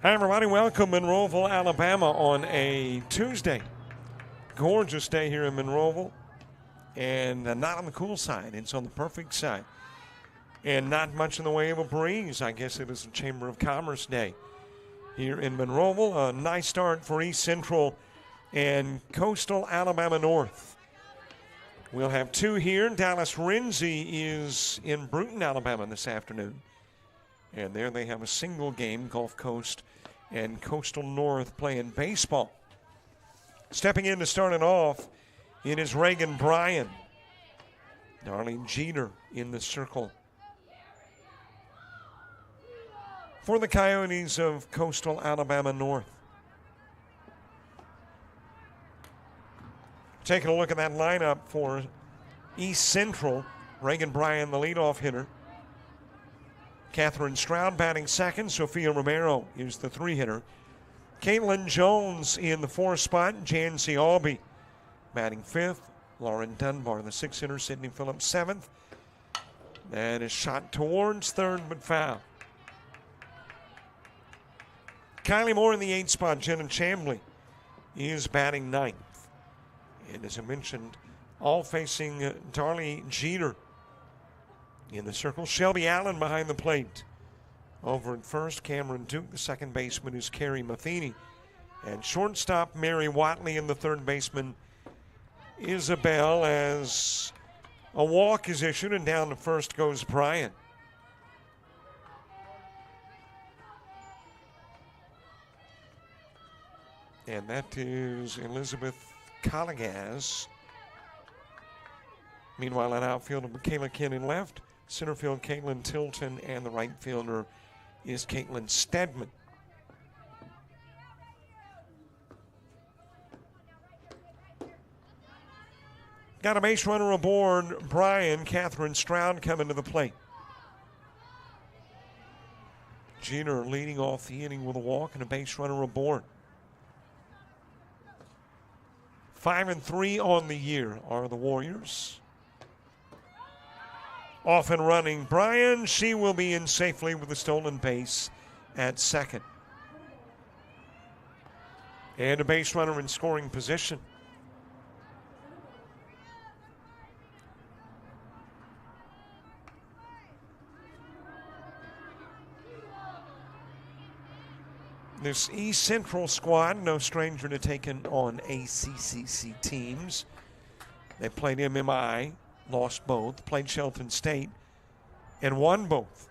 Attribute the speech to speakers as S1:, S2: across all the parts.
S1: Hi, everybody. Welcome Monroeville, Alabama on a Tuesday. Gorgeous day here in Monroeville. And not on the cool side. It's on the perfect side. And not much in the way of a breeze. I guess it is a Chamber of Commerce day here in Monroeville. A nice start for East Central and Coastal Alabama North. We'll have two here. Dallas Renzi is in Bruton, Alabama this afternoon. And there they have a single game, Gulf Coast and Coastal North playing baseball. Stepping in to start it off, it is Reagan Bryan. Darlene Jeter in the circle for the Coyotes of Coastal Alabama North. Taking a look at that lineup for East Central, Reagan Bryan, the leadoff hitter. Catherine Stroud batting second. Sophia Romero is the three-hitter. Caitlin Jones in the fourth spot. Jancy Albee batting fifth. Lauren Dunbar, the six-hitter. Sydney Phillips, seventh. That is shot towards third, but foul. Kylie Moore in the eighth spot. Jenna Chambly is batting ninth. And as I mentioned, all facing Darlene Jeter. In the circle, Shelby Allen behind the plate. Over at first, Cameron Duke. The second baseman is Carrie Matheny. And shortstop, Mary Watley. And the third baseman, Isabel, as a walk is issued. And down to first goes Bryan. And that is Elizabeth Colligaz. Meanwhile, in outfield, Michaela Kennan left. Center field, Caitlin Tilton, and the right fielder is Caitlin Stedman. Got a base runner aboard. Bryan, Catherine Stroud coming to the plate. Jeter leading off the inning with a walk and a base runner aboard. 5-3 on the year are the Warriors. Off and running, Bryan. She will be in safely with a stolen base at second. And a base runner in scoring position. This East Central squad, no stranger to taking on ACCC teams. They played MMI. Lost both, played Shelton State, and won both.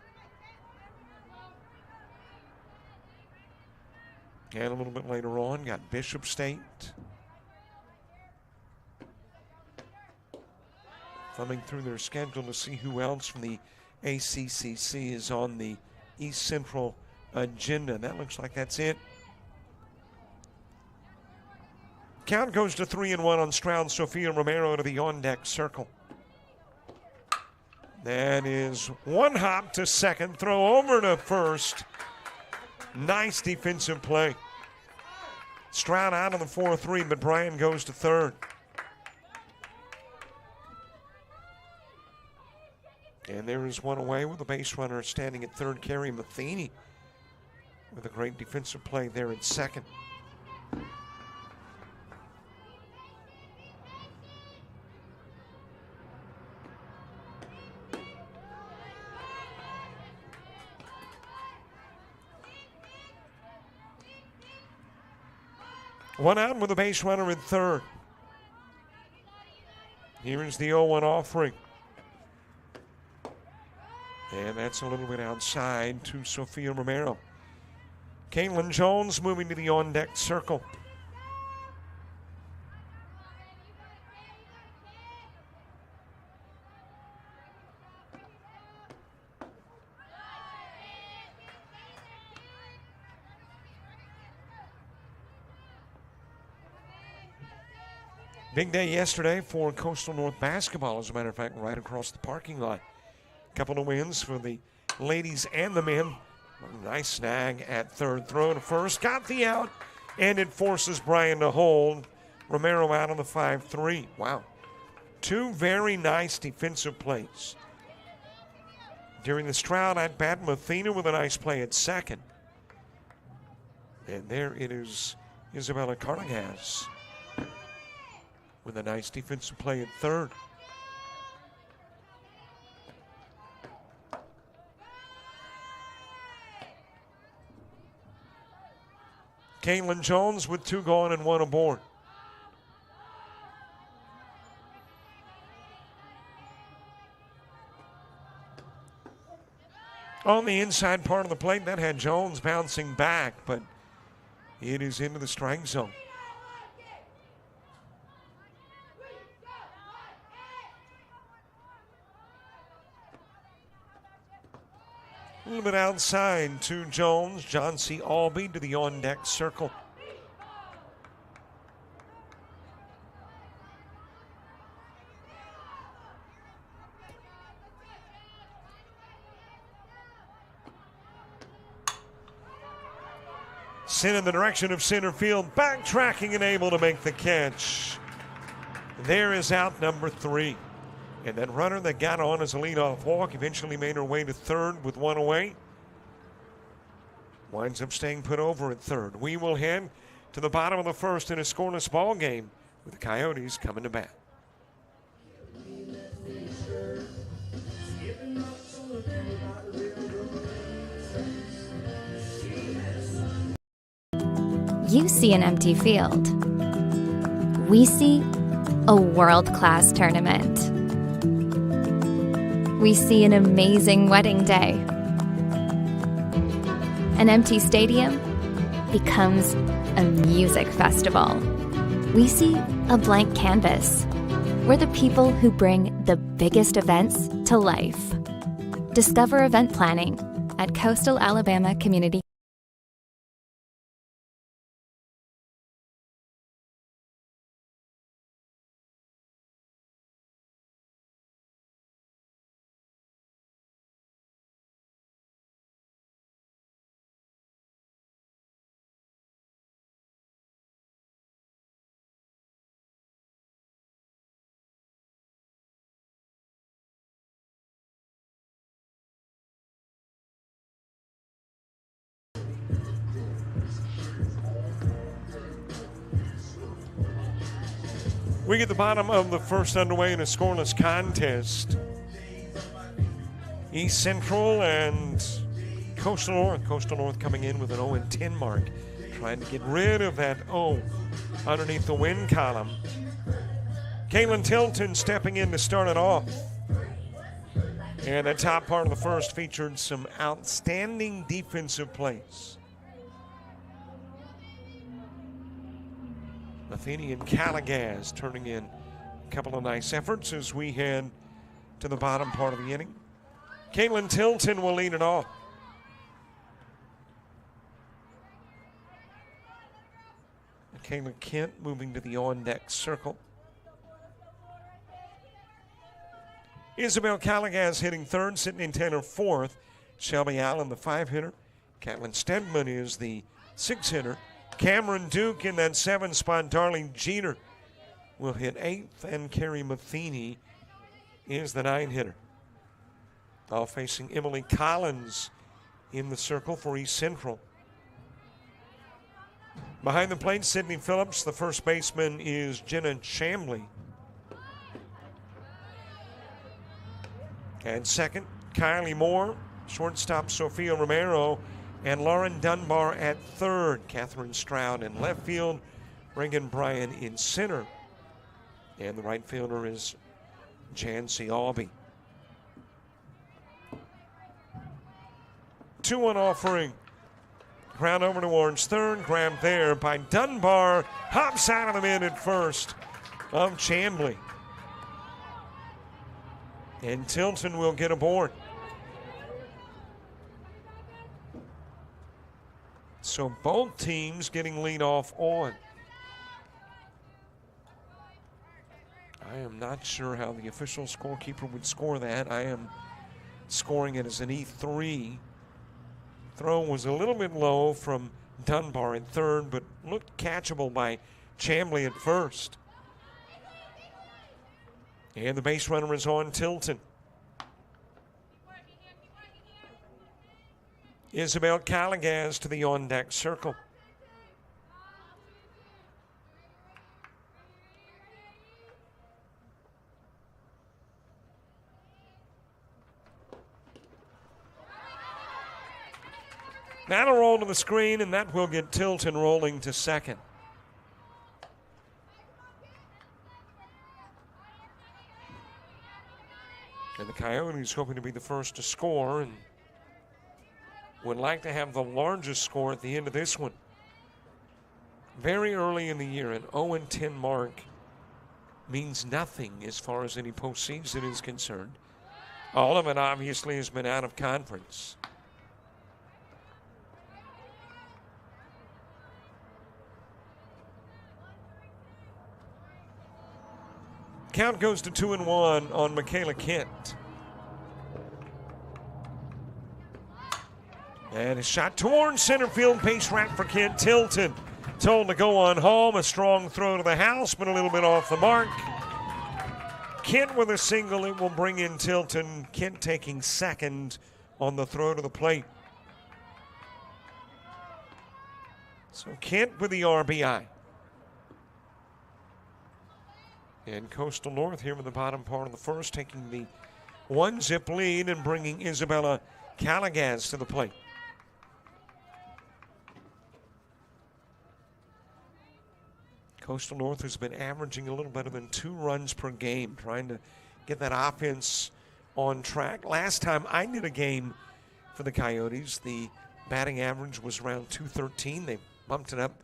S1: And a little bit later on, got Bishop State. Thumbing through their schedule to see who else from the ACCC is on the East Central agenda. That looks like that's it. Count goes to 3-1 on Stroud. Sophia Romero to the on-deck circle. That is one hop to second, throw over to first. Nice defensive play. Stroud out of the 4-3, but Bryan goes to third. And there is one away with a base runner standing at third, Carrie Matheny, with a great defensive play there at second. One out with a base runner in third. Here is the 0-1 offering. And that's a little bit outside to Sophia Romero. Caitlin Jones moving to the on-deck circle. Big day yesterday for Coastal North basketball, as a matter of fact, right across the parking lot. Couple of wins for the ladies and the men. Nice snag at third. Throw to first. Got the out, and it forces Bryan to hold. Romero out on the 5-3. Wow. Two very nice defensive plays. During the Stroud at bat, Mathena with a nice play at second. And there it is, Isabella Carnegas with a nice defensive play at third. Caitlin Jones with 2 gone and 1 aboard. On the inside part of the plate, that had Jones bouncing back, but it is into the strike zone. A little bit outside to Jones. John C. Albee to the on-deck circle. Sent in the direction of center field, backtracking and able to make the catch. There is out number 3. And that runner that got on as a leadoff walk eventually made her way to third with 1 away. Winds up staying put over at third. We will head to the bottom of the first in a scoreless ball game with the Coyotes coming to bat.
S2: You see an empty field. We see a world-class tournament. We see an amazing wedding day. An empty stadium becomes a music festival. We see a blank canvas. We're the people who bring the biggest events to life. Discover event planning at Coastal Alabama Community.
S1: We get the bottom of the first underway in a scoreless contest. East Central and Coastal North. Coastal North coming in with an 0-10 mark, trying to get rid of that O underneath the win column. Caitlin Tilton stepping in to start it off. And the top part of the first featured some outstanding defensive plays. Matheny and Calagaz turning in a couple of nice efforts as we head to the bottom part of the inning. Caitlin Tilton will lead it off. Kayla Kent moving to the on-deck circle. Isabel Calagaz hitting third, sitting in tenor fourth. Shelby Allen, the 5-hitter. Catlin Stedman is the 6-hitter. Cameron Duke in that 7 spot. Darlene Jeter will hit 8th, and Carrie Matheny is the 9-hitter. All facing Emily Collins in the circle for East Central. Behind the plate, Sydney Phillips. The first baseman is Jenna Chambly. And second, Kylie Moore. Shortstop, Sophia Romero. And Lauren Dunbar at third. Catherine Stroud in left field. Reagan Bryan in center. And the right fielder is Jancy Albee. 2-1 offering. Ground over towards third. Grabbed there by Dunbar. Hops out of the mid at first of Chambly. And Tilton will get aboard. So both teams getting leadoff on. I am not sure how the official scorekeeper would score that. I am scoring it as an E3. Throw was a little bit low from Dunbar at third, but looked catchable by Chambly at first. And the base runner is on Tilton. Isabel Calagaz to the on-deck circle. That'll roll to the screen, and that will get Tilton rolling to second. And the Coyotes hoping to be the first to score and would like to have the largest score at the end of this one. Very early in the year, an 0-10 mark means nothing as far as any postseason is concerned. All of it obviously has been out of conference. Count goes to 2-1 on Michaela Kent. And a shot towards center field, base wrap for Kent. Tilton told to go on home. A strong throw to the house, but a little bit off the mark. Kent with a single, it will bring in Tilton. Kent taking second on the throw to the plate. So Kent with the RBI. And Coastal North here in the bottom part of the first, taking the 1-zip lead and bringing Isabella Calagaz to the plate. Coastal North has been averaging a little better than 2 runs per game, trying to get that offense on track. Last time I did a game for the Coyotes, the batting average was around 213. They bumped it up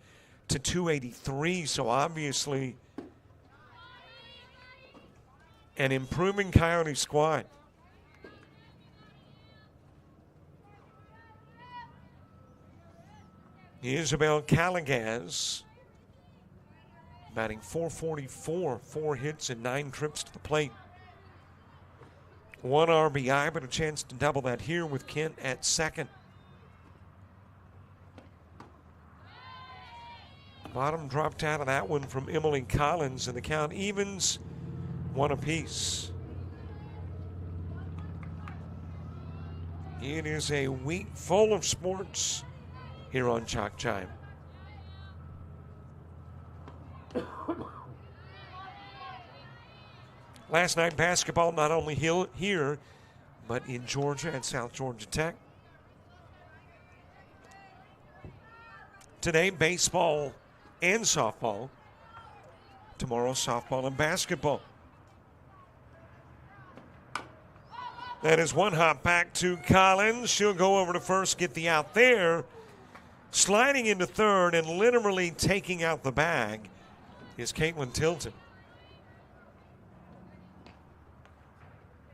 S1: to 283, so obviously an improving Coyote squad. Isabel Calagaz batting .444, 4 hits and 9 trips to the plate. 1 RBI, but a chance to double that here with Kent at second. Bottom dropped out of that one from Emily Collins, and the count evens 1 apiece. It is a week full of sports here on JockJive. Last night basketball not only here, but in Georgia at South Georgia Tech. Today, baseball and softball. Tomorrow, softball and basketball. That is one hop back to Collins. She'll go over to first, get the out there. Sliding into third and literally taking out the bag is Caitlin Tilton.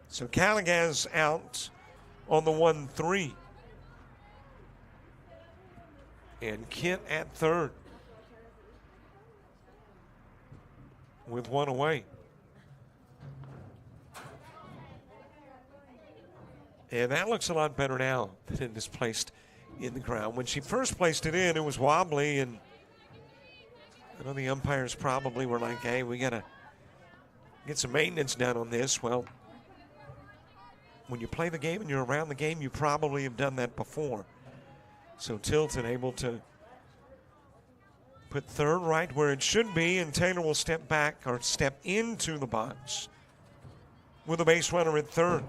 S1: So Calagaz out on the 1-3. And Kent at third with 1 away. And that looks a lot better now than it is placed in the ground. When she first placed it in, it was wobbly, and I know the umpires probably were like, hey, we got to get some maintenance done on this. Well, when you play the game and you're around the game, you probably have done that before. So Tilton able to put third right where it should be, and Taylor will step back or step into the box with a base runner at third.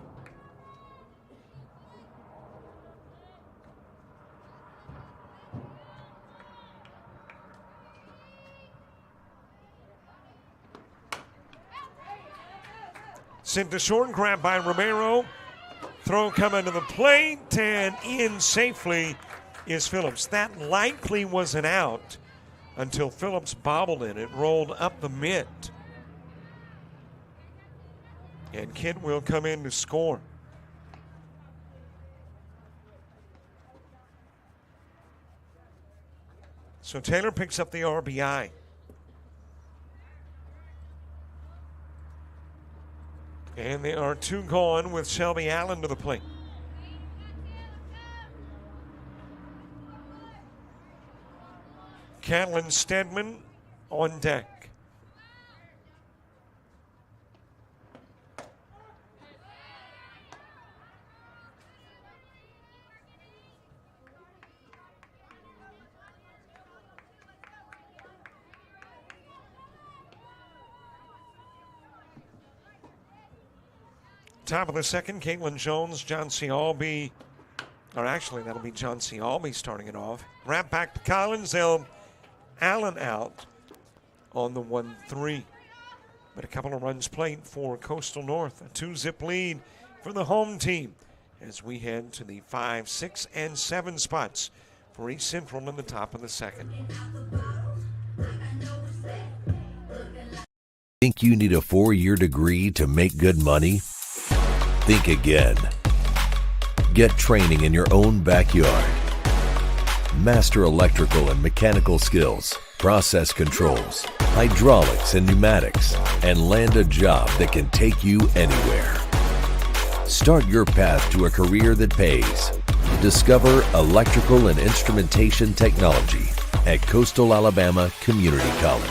S1: Sent to short, grab by Romero. Throw coming to the plate, and in safely is Phillips. That likely was an out until Phillips bobbled it. It rolled up the mitt. And Kent will come in to score. So Taylor picks up the RBI. And there are 2 gone with Shelby Allen to the plate. Catlin Stedman on deck. Top of the second, Caitlin Jones, John C. Albee Or actually, that'll be John C. Albee starting it off. Wrap back to Collins. They'll Allen out on the 1-3. But a couple of runs played for Coastal North. A 2-zip lead for the home team as we head to the 5, 6, and 7 spots for East Central in the top of the second.
S3: Think you need a 4-year degree to make good money? Think again. Get training in your own backyard. Master electrical and mechanical skills, process controls, hydraulics and pneumatics, and land a job that can take you anywhere. Start your path to a career that pays. Discover electrical and instrumentation technology at Coastal Alabama Community College.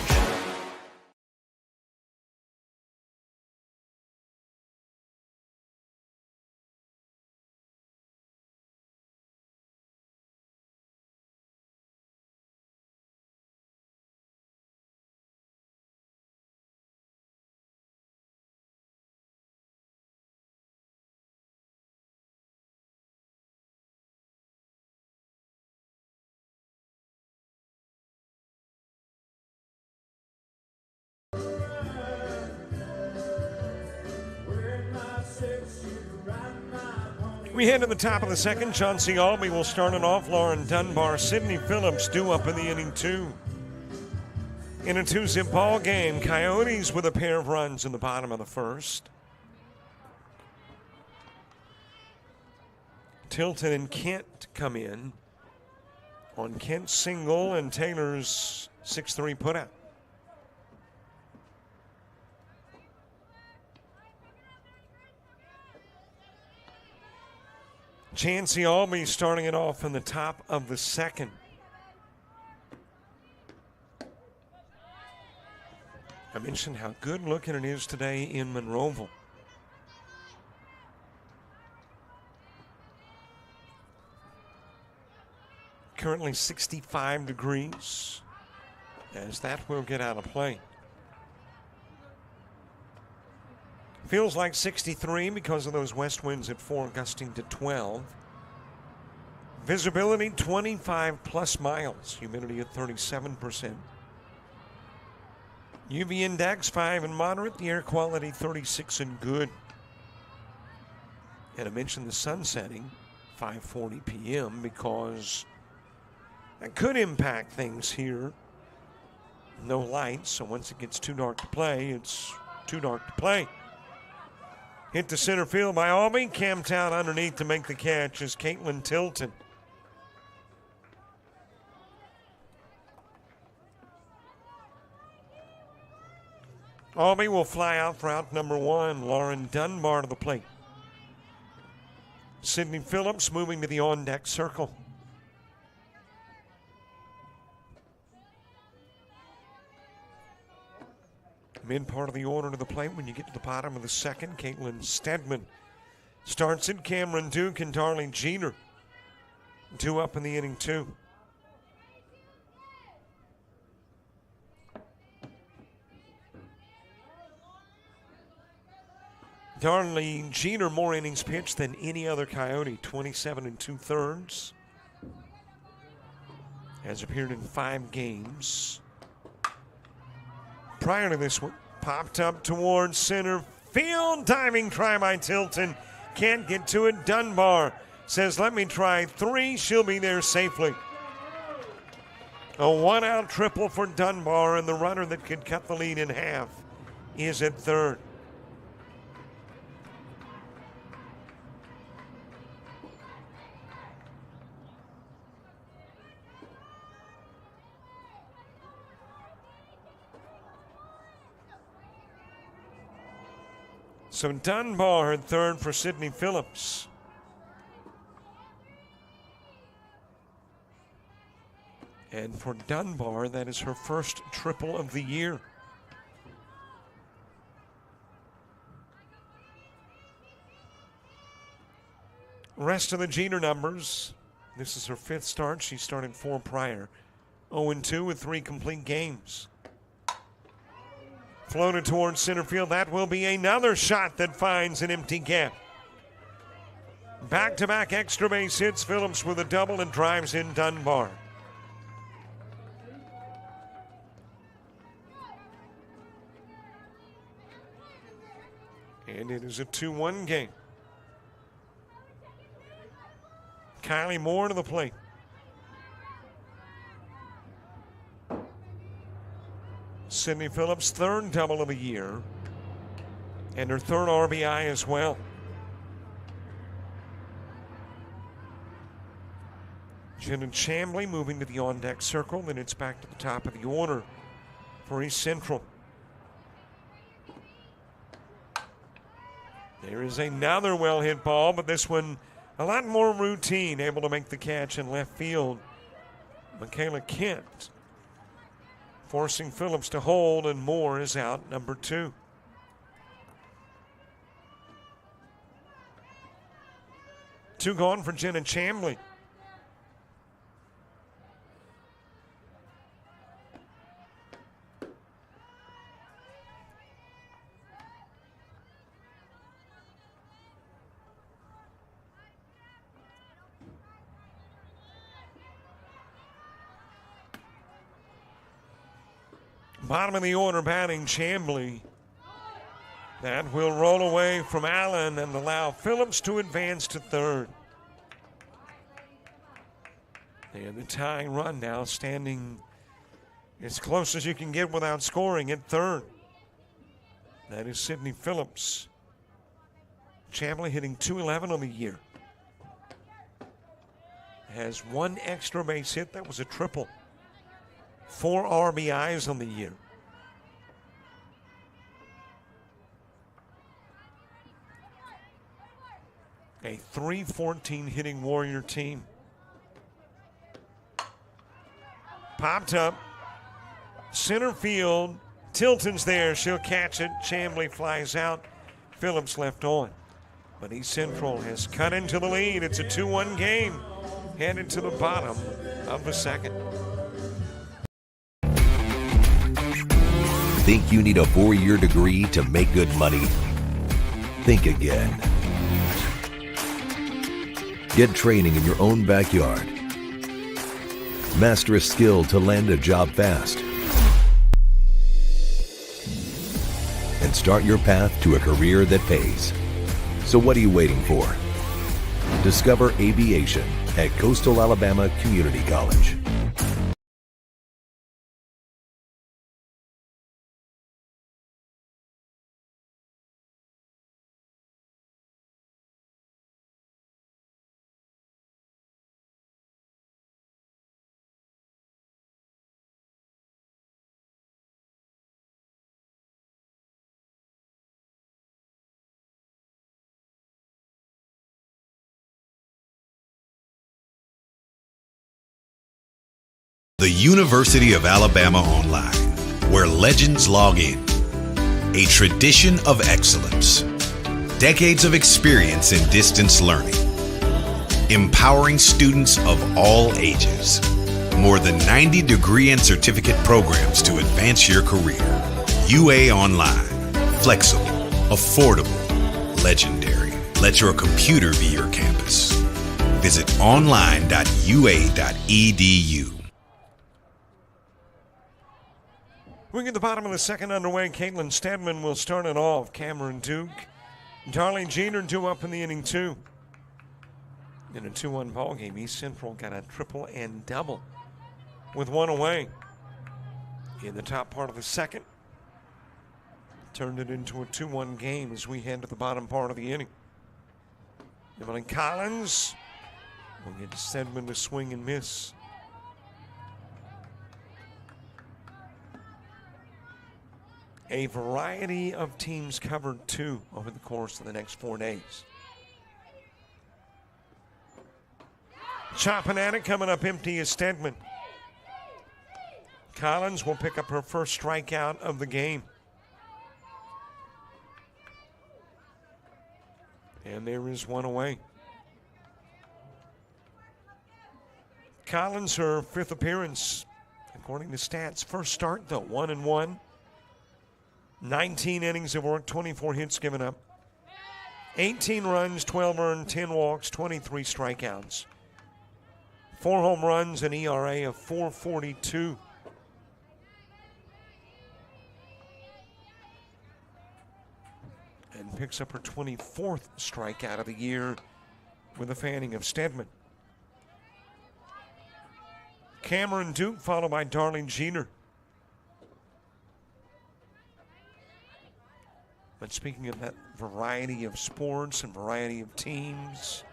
S1: We head to the top of the second. John C. Albee will start it off. Lauren Dunbar, Sydney Phillips due up in the inning 2. In a 2-zip ball game, Coyotes with a pair of runs in the bottom of the first. Tilton and Kent come in on Kent's single and Taylor's 6-3 putout. Chancey Albee starting it off in the top of the second. I mentioned how good looking it is today in Monroeville. Currently 65 degrees, as that will get out of play. Feels like 63 because of those west winds at 4 gusting to 12. Visibility 25 plus miles. Humidity at 37%. UV index 5 and moderate. The air quality 36 and good. And I mentioned the sun setting 5:40 p.m. because that could impact things here. No lights, so once it gets too dark to play, it's too dark to play. Hit to center field by Albee. Camped out underneath to make the catch is Caitlin Tilton. Albee will fly out for out number 1. Lauren Dunbar to the plate. Sydney Phillips moving to the on-deck circle. Mid part of the order to the plate when you get to the bottom of the second. Caitlin Stedman starts it. Cameron Duke and Darlene Jeter. 2 up in the inning 2. Darlene Jeter more innings pitched than any other Coyote. 27 2/3. Has appeared in 5 games. Prior to this one, popped up towards center field. Diving try by Tilton. Can't get to it. Dunbar says, let me try 3. She'll be there safely. A 1-out triple for Dunbar, and the runner that could cut the lead in half is at third. So Dunbar at third for Sydney Phillips. And for Dunbar, that is her first triple of the year. Rest of the Jeter numbers. This is her 5th start. She started 4 prior. 0-2 with 3 complete games. Floated towards center field. That will be another shot that finds an empty gap. Back-to-back extra base hits. Phillips with a double and drives in Dunbar. And it is a 2-1 game. Kylie Moore to the plate. Sydney Phillips' third double of the year and her third RBI as well. Jenna Chamblee moving to the on-deck circle, then it's back to the top of the order for East Central. There is another well-hit ball, but this one a lot more routine, able to make the catch in left field. Michaela Kent forcing Phillips to hold, and Moore is out, number 2. Two gone for Jenna Chamblee. Bottom of the order batting Chamblee. That will roll away from Allen and allow Phillips to advance to third. And the tying run now standing as close as you can get without scoring at third. That is Sydney Phillips. Chamblee hitting .211 on the year. Has one extra base hit. That was a triple. 4 RBIs on the year. A .314 hitting Warrior team. Popped up. Center field. Tilton's there. She'll catch it. Chamblee flies out. Phillips left on. But East Central has cut into the lead. It's a 2-1 game. Headed to the bottom of the second.
S3: Think you need a 4-year degree to make good money? Think again. Get training in your own backyard. Master a skill to land a job fast. And start your path to a career that pays. So what are you waiting for? Discover aviation at Coastal Alabama Community College.
S4: The University of Alabama Online, where legends log in. A tradition of excellence. Decades of experience in distance learning. Empowering students of all ages. More than 90 degree and certificate programs to advance your career. UA Online. Flexible, affordable, legendary. Let your computer be your campus. Visit online.ua.edu.
S1: We get the bottom of the second underway. Caitlin Stedman will start it off. Cameron Duke. Darlene Jeter due up in the inning, too. In a 2-1 ball game, East Central got a triple and double with one away in the top part of the second. Turned it into a 2-1 game as we head to the bottom part of the inning. Emily Collins will get Stedman to swing and miss. A variety of teams covered, too, over the course of the next 4 days. Chopping at it, coming up empty is Stedman. Collins will pick up her first strikeout of the game. And there is one away. Collins, her 5th appearance, according to stats. First start, though, 1-1. 19 innings of work, 24 hits given up. 18 runs, 12 earned, 10 walks, 23 strikeouts. 4 home runs, an ERA of 4.42. And picks up her 24th strikeout of the year with a fanning of Stedman. Cameron Duke followed by Darlene Jeter. But speaking of that variety of sports and variety of teams,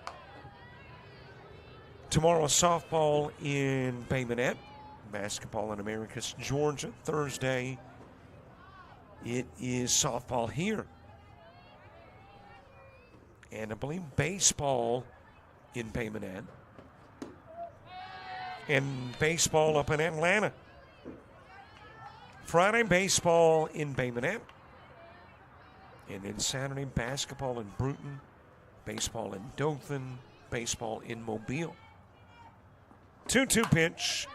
S1: tomorrow softball in Bay Minette, basketball in Americus, Georgia. Thursday, it is softball here. And I believe baseball in Bay Minette. And baseball up in Atlanta. Friday, baseball in Bay Minette. And then Saturday, basketball in Bruton, baseball in Dothan, baseball in Mobile. 2-2 pitch.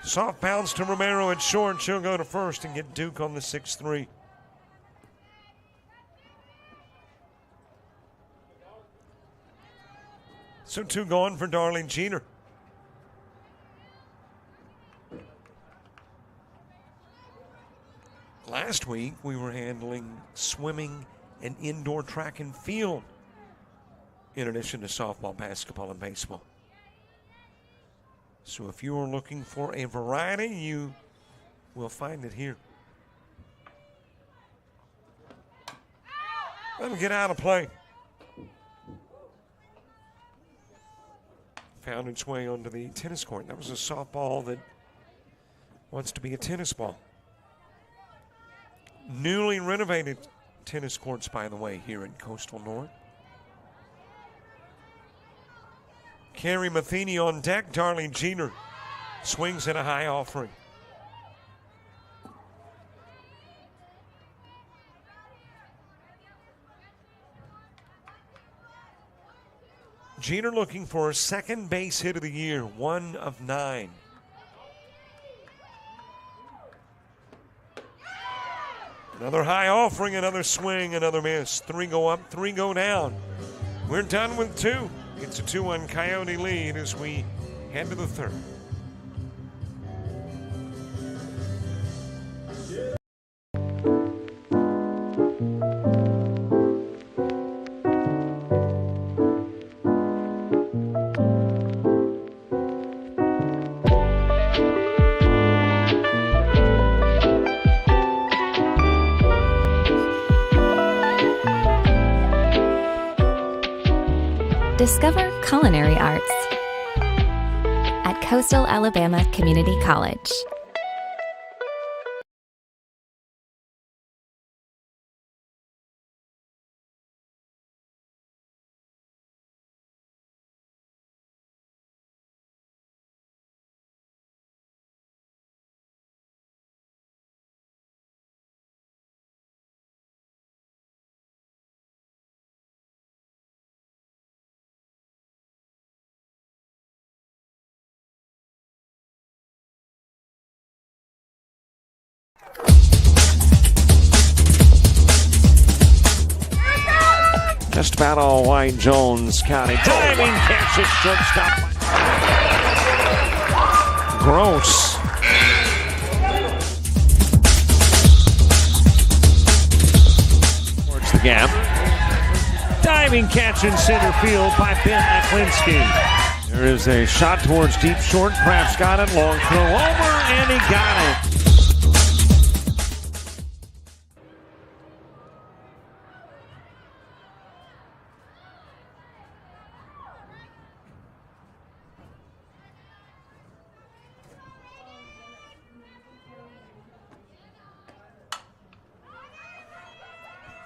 S1: Soft bounce to Romero at short. She'll go to first and get Duke on the 6-3. So 2 gone for Darlene Jeter. Last week, we were handling swimming and indoor track and field in addition to softball, basketball, and baseball. So if you are looking for a variety, you will find it here. Let me get out of play. Found its way onto the tennis court. That was a softball that wants to be a tennis ball. Newly renovated tennis courts, by the way, here in Coastal North. Carrie Matheny on deck. Darlene Jeter swings at a high offering. Jeter looking for a second base hit of the year, 1 of 9. Another high offering, another swing, another miss. 3 go up, 3 go down. We're done with 2. It's a 2-1 Coyote lead as we head to the 3rd.
S2: Discover culinary arts at Coastal Alabama Community College.
S1: Just about all white, Jones County. Diving catch at shortstop. Gross. Towards the gap. Diving catch in center field by Ben Aklinski. There is a shot towards deep short. Kraft's got it. Long throw over, and he got it.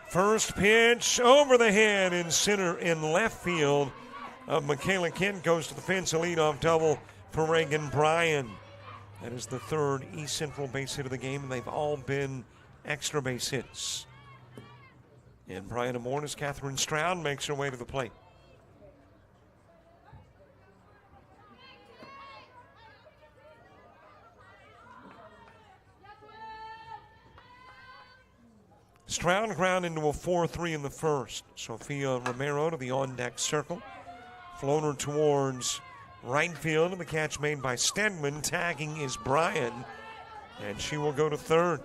S1: First pitch over the head in center in left field of Michaela Kent goes to the fence. A leadoff double for Reagan Bryan. That is the 3rd East Central base hit of the game, and they've all been extra base hits. And Bryan aboard as Catherine Stroud makes her way to the plate. Stroud ground into a 4-3 in the first. Sophia Romero to the on-deck circle. Floater towards right field, and the catch made by Stedman. Tagging is Bryan, and she will go to third.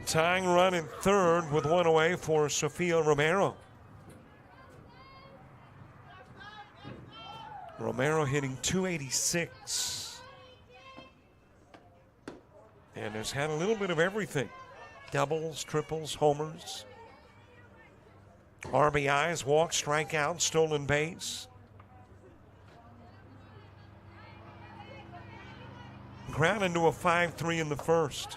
S1: Tying run in third with one away for Sophia Romero. Romero hitting .286. And has had a little bit of everything. Doubles, triples, homers. RBIs, walks, strikeouts, stolen base. Ground into a 5-3 in the first.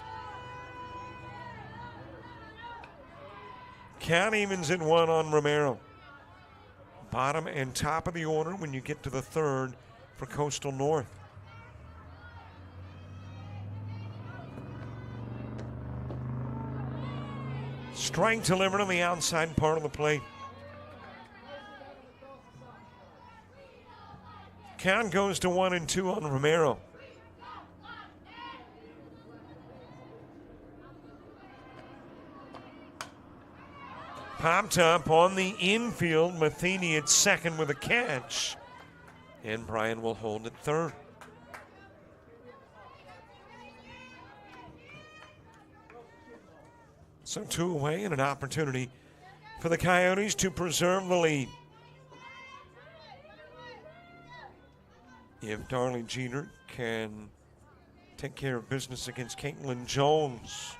S1: Count evens at one on Romero. Bottom and top of the order when you get to the third for Coastal North. Strike delivered on the outside part of the plate. Count goes to 1-2 on Romero. Popped up on the infield. Matheny at second with a catch. And Bryan will hold at third. So 2 away and an opportunity for the Coyotes to preserve the lead. If Darlene Jeter can take care of business against Caitlin Jones.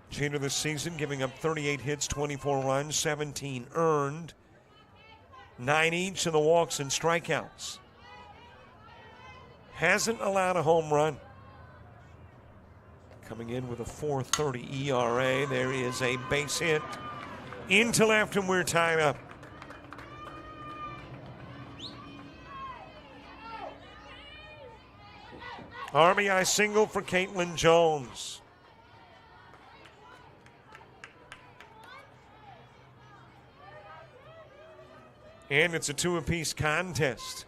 S1: Jeter this season giving up 38 hits, 24 runs, 17 earned, 9 each in the walks and strikeouts. Hasn't allowed a home run. Coming in with a .430 ERA. There is a base hit into left, and we're tied up. RBI single for Caitlin Jones. And it's a 2-apiece contest.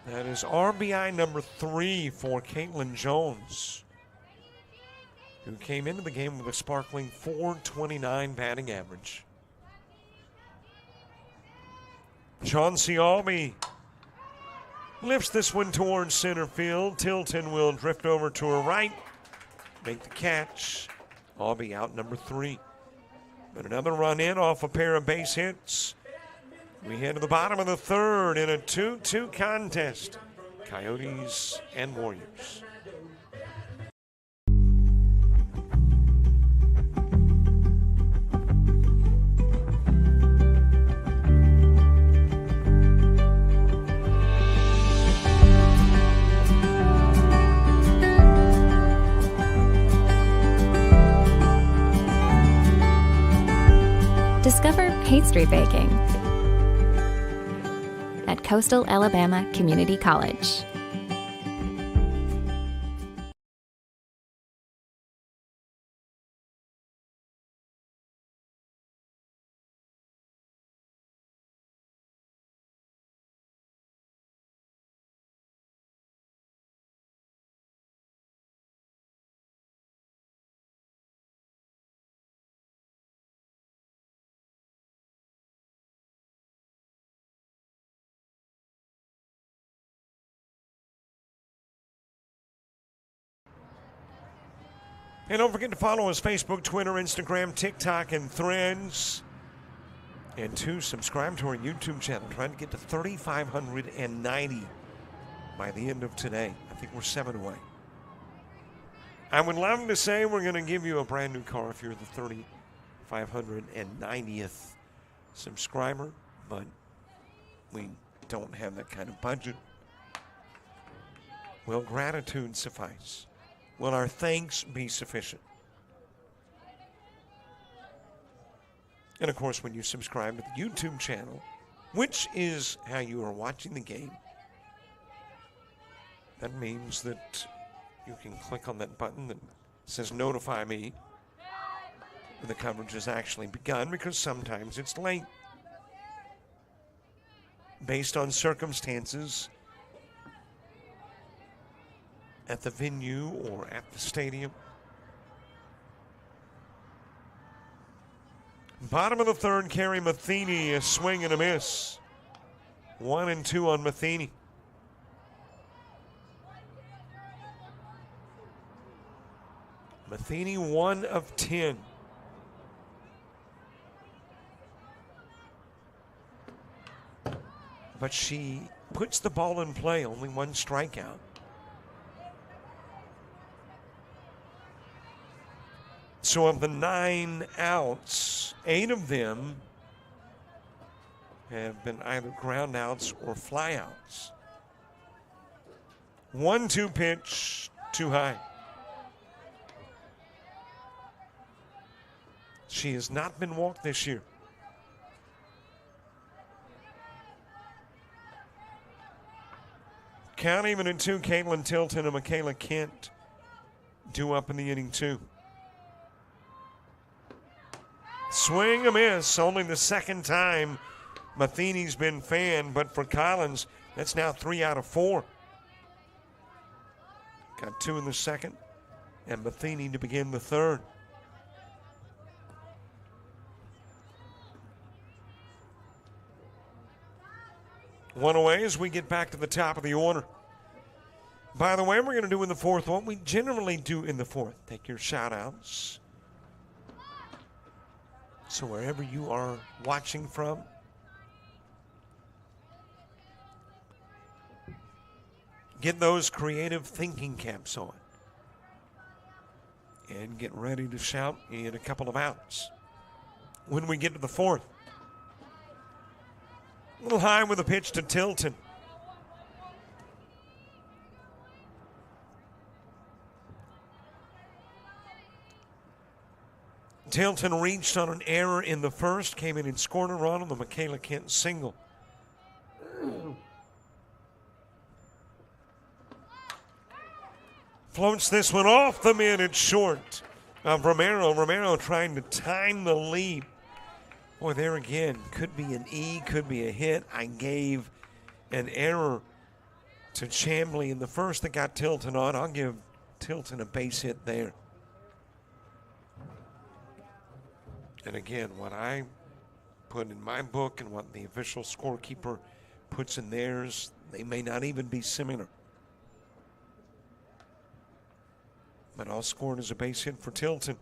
S1: That is RBI number 3 for Caitlin Jones, who came into the game with a sparkling .429 batting average. Chauncey Albee lifts this one towards center field. Tilton will drift over to her right, make the catch. Albee out number 3. But another run in off a pair of base hits. We head to the bottom of the third in a 2-2 contest. Coyotes and Warriors.
S2: Discover pastry baking at Coastal Alabama Community College.
S1: And don't forget to follow us Facebook, Twitter, Instagram, TikTok, and Threads. And 2, subscribe to our YouTube channel. Trying to get to 3,590 by the end of today. I think we're 7 away. I would love to say we're going to give you a brand new car if you're the 3,590th subscriber, but we don't have that kind of budget. Will gratitude suffice? Will our thanks be sufficient? And of course, when you subscribe to the YouTube channel, which is how you are watching the game, That means that you can click on that button that says notify me when the coverage has actually begun, because sometimes it's late based on circumstances at the venue or at the stadium. Bottom of the third, Carrie Matheny, a swing and a miss. 1-2 on Matheny. Matheny 1 of 10. But she puts the ball in play, only one strikeout. So of the 9 outs, 8 of them have been either ground outs or fly outs. 1-2 pitch, too high. She has not been walked this year. Count even in 2, Caitlin Tilton and Michaela Kent due up in the inning 2. Swing a miss, only the second time Matheny's been fanned, but for Collins, that's now 3 out of 4. Got 2 in the second, and Matheny to begin the third. One away as we get back to the top of the order. By the way, we're going to do in the fourth what we generally do in the fourth. Take your shout-outs. So wherever you are watching from, get those creative thinking caps on. And get ready to shout in a couple of outs. When we get to the fourth. A little high with a pitch to Tilton. Tilton reached on an error in the first, came in and scored a run on the Michaela Kent single. Floats this one off the mid. It's short of Romero. Romero trying to time the leap. Boy, there again, could be an E, could be a hit. I gave an error to Chamblee in the first that got Tilton on. I'll give Tilton a base hit there. And again, what I put in my book and what the official scorekeeper puts in theirs, they may not even be similar. But I'll score it as a base hit for Tilton.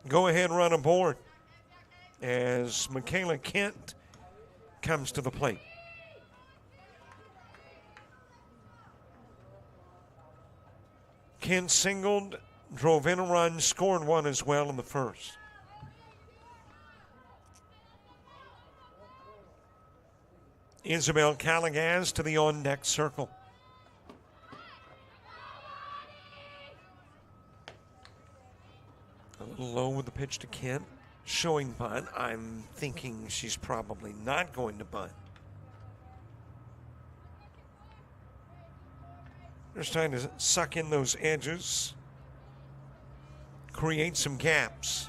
S1: Go ahead, run aboard as Michaela Kent comes to the plate. Kent singled, drove in a run, scored one as well in the first. Isabel Calagaz to the on-deck circle. A little low with the pitch to Kent. Showing bunt. I'm thinking she's probably not going to bunt. Just trying to suck in those edges. Create some gaps.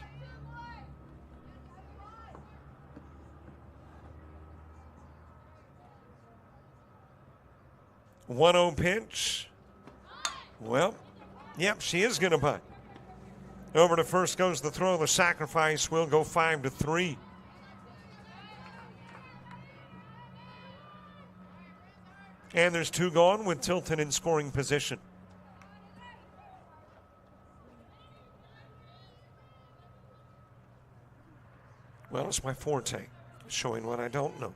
S1: One-0 pitch. Well, yep, she is going to bunt. Over to first goes the throw. The sacrifice will go 5-3. And there's 2 gone with Tilton in scoring position. Well, it's my forte, showing what I don't know.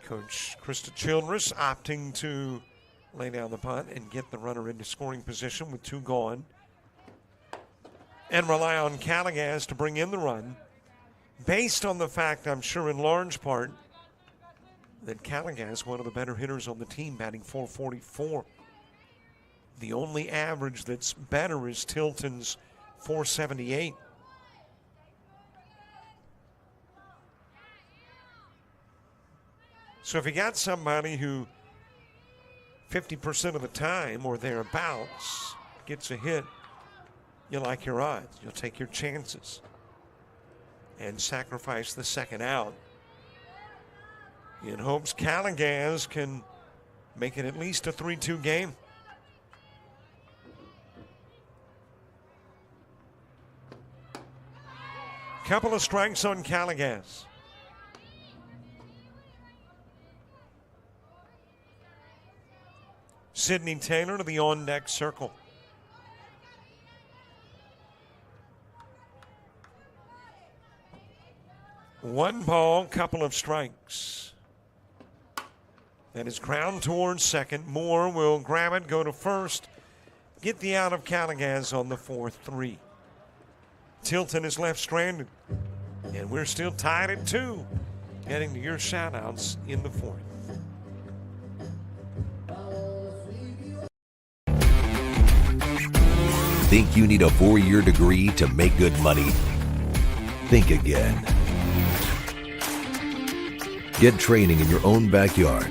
S1: Coach Krista Childress opting to lay down the punt and get the runner into scoring position with 2 gone. And rely on Calagaz to bring in the run, based on the fact, I'm sure in large part, that Calagaz, one of the better hitters on the team, batting .444. The only average that's better is Tilton's .478. So if you got somebody who 50% of the time or thereabouts gets a hit, you like your odds. You'll take your chances and sacrifice the second out in hopes Callagaz can make it at least a 3-2 game. Couple of strikes on Callagaz. Sidney Taylor to the on-deck circle. One ball, couple of strikes. That is ground towards second. Moore will grab it, go to first, get the out of Callagaz on the 4-3. Tilton is left stranded, and we're still tied at 2. Getting to your shout-outs in the 4th.
S3: Think you need a 4-year degree to make good money? Think again. Get training in your own backyard.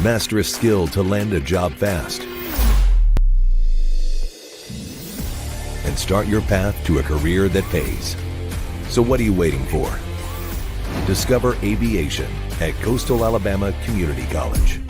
S3: Master a skill to land a job fast. And start your path to a career that pays. So what are you waiting for? Discover aviation at Coastal Alabama Community College.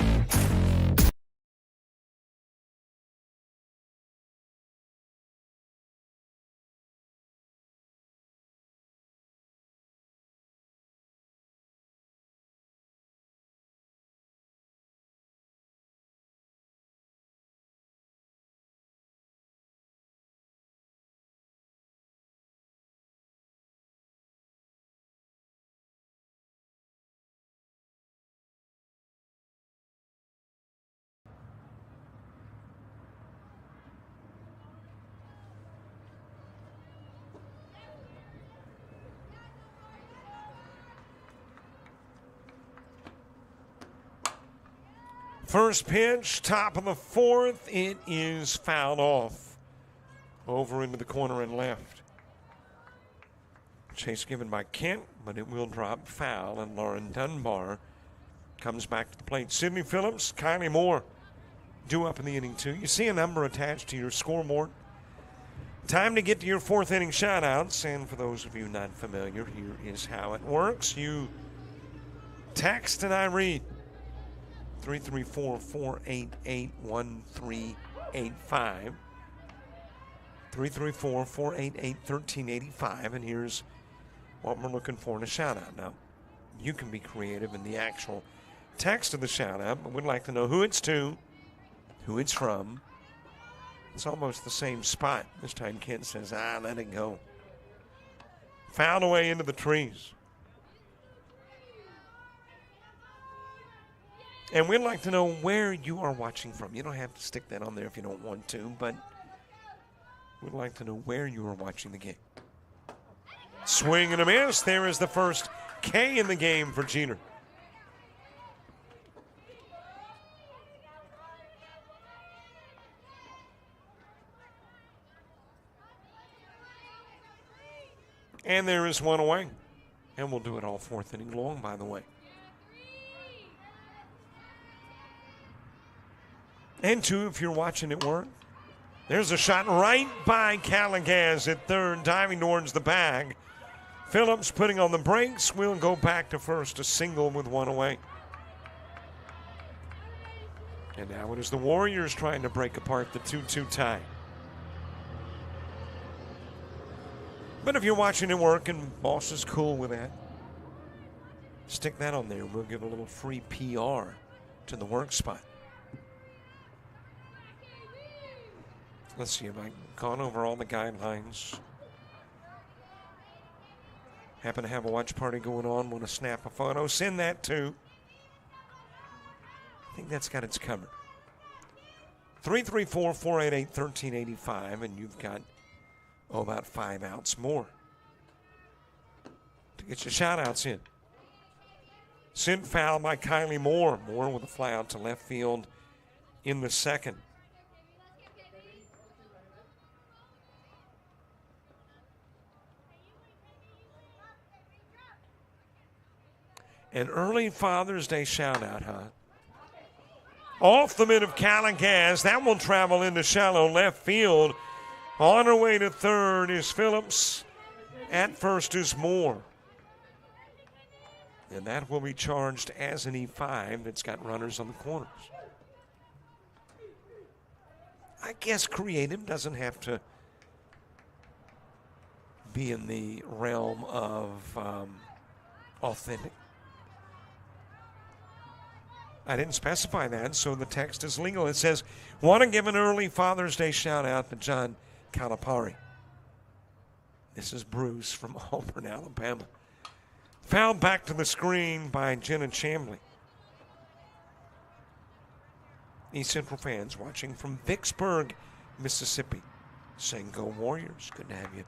S1: First pitch, top of the 4th. It is fouled off. Over into the corner and left. Chase given by Kent, but it will drop foul, and Lauren Dunbar comes back to the plate. Sydney Phillips, Kylie Moore due up in the inning 2. You see a number attached to your scoreboard. Time to get to your 4th inning shoutouts, and for those of you not familiar, here is how it works. You text and I read. 334-488-1385. 334-488-1385. And here's what we're looking for in a shout-out. Now, you can be creative in the actual text of the shout-out, but we'd like to know who it's to, who it's from. It's almost the same spot. This time Kent says, let it go. Fouled away into the trees. And we'd like to know where you are watching from. You don't have to stick that on there if you don't want to, but we'd like to know where you are watching the game. Swing and a miss. There is the first K in the game for Jeter. And there is one away. And we'll do it all 4th inning long, by the way. And 2 if you're watching it work. There's a shot right by Callagaz at 3rd, diving towards the bag. Phillips putting on the brakes. Will go back to first, a single with one away. And now it is the Warriors trying to break apart the 2-2 tie. But if you're watching it work and boss is cool with that, stick that on there. We'll give a little free PR to the work spot. Let's see, have I gone over all the guidelines? Happen to have a watch party going on, want to snap a photo, send that too. I think that's got its covered. 334-488-1385, and you've got, about 5 outs more to get your shout-outs in. Sent foul by Kylie Moore. Moore with a fly out to left field in the 2nd. An early Father's Day shout-out, huh? Off the mid of Callagaz. That will travel into shallow left field. On her way to third is Phillips. At first is Moore. And that will be charged as an E5 that's got runners on the corners. I guess creative doesn't have to be in the realm of authentic. I didn't specify that, so the text is legal. It says, want to give an early Father's Day shout-out to John Calipari. This is Bruce from Auburn, Alabama. Fouled back to the screen by Jenna Chambly. East Central fans watching from Vicksburg, Mississippi, saying, go Warriors. Good to have you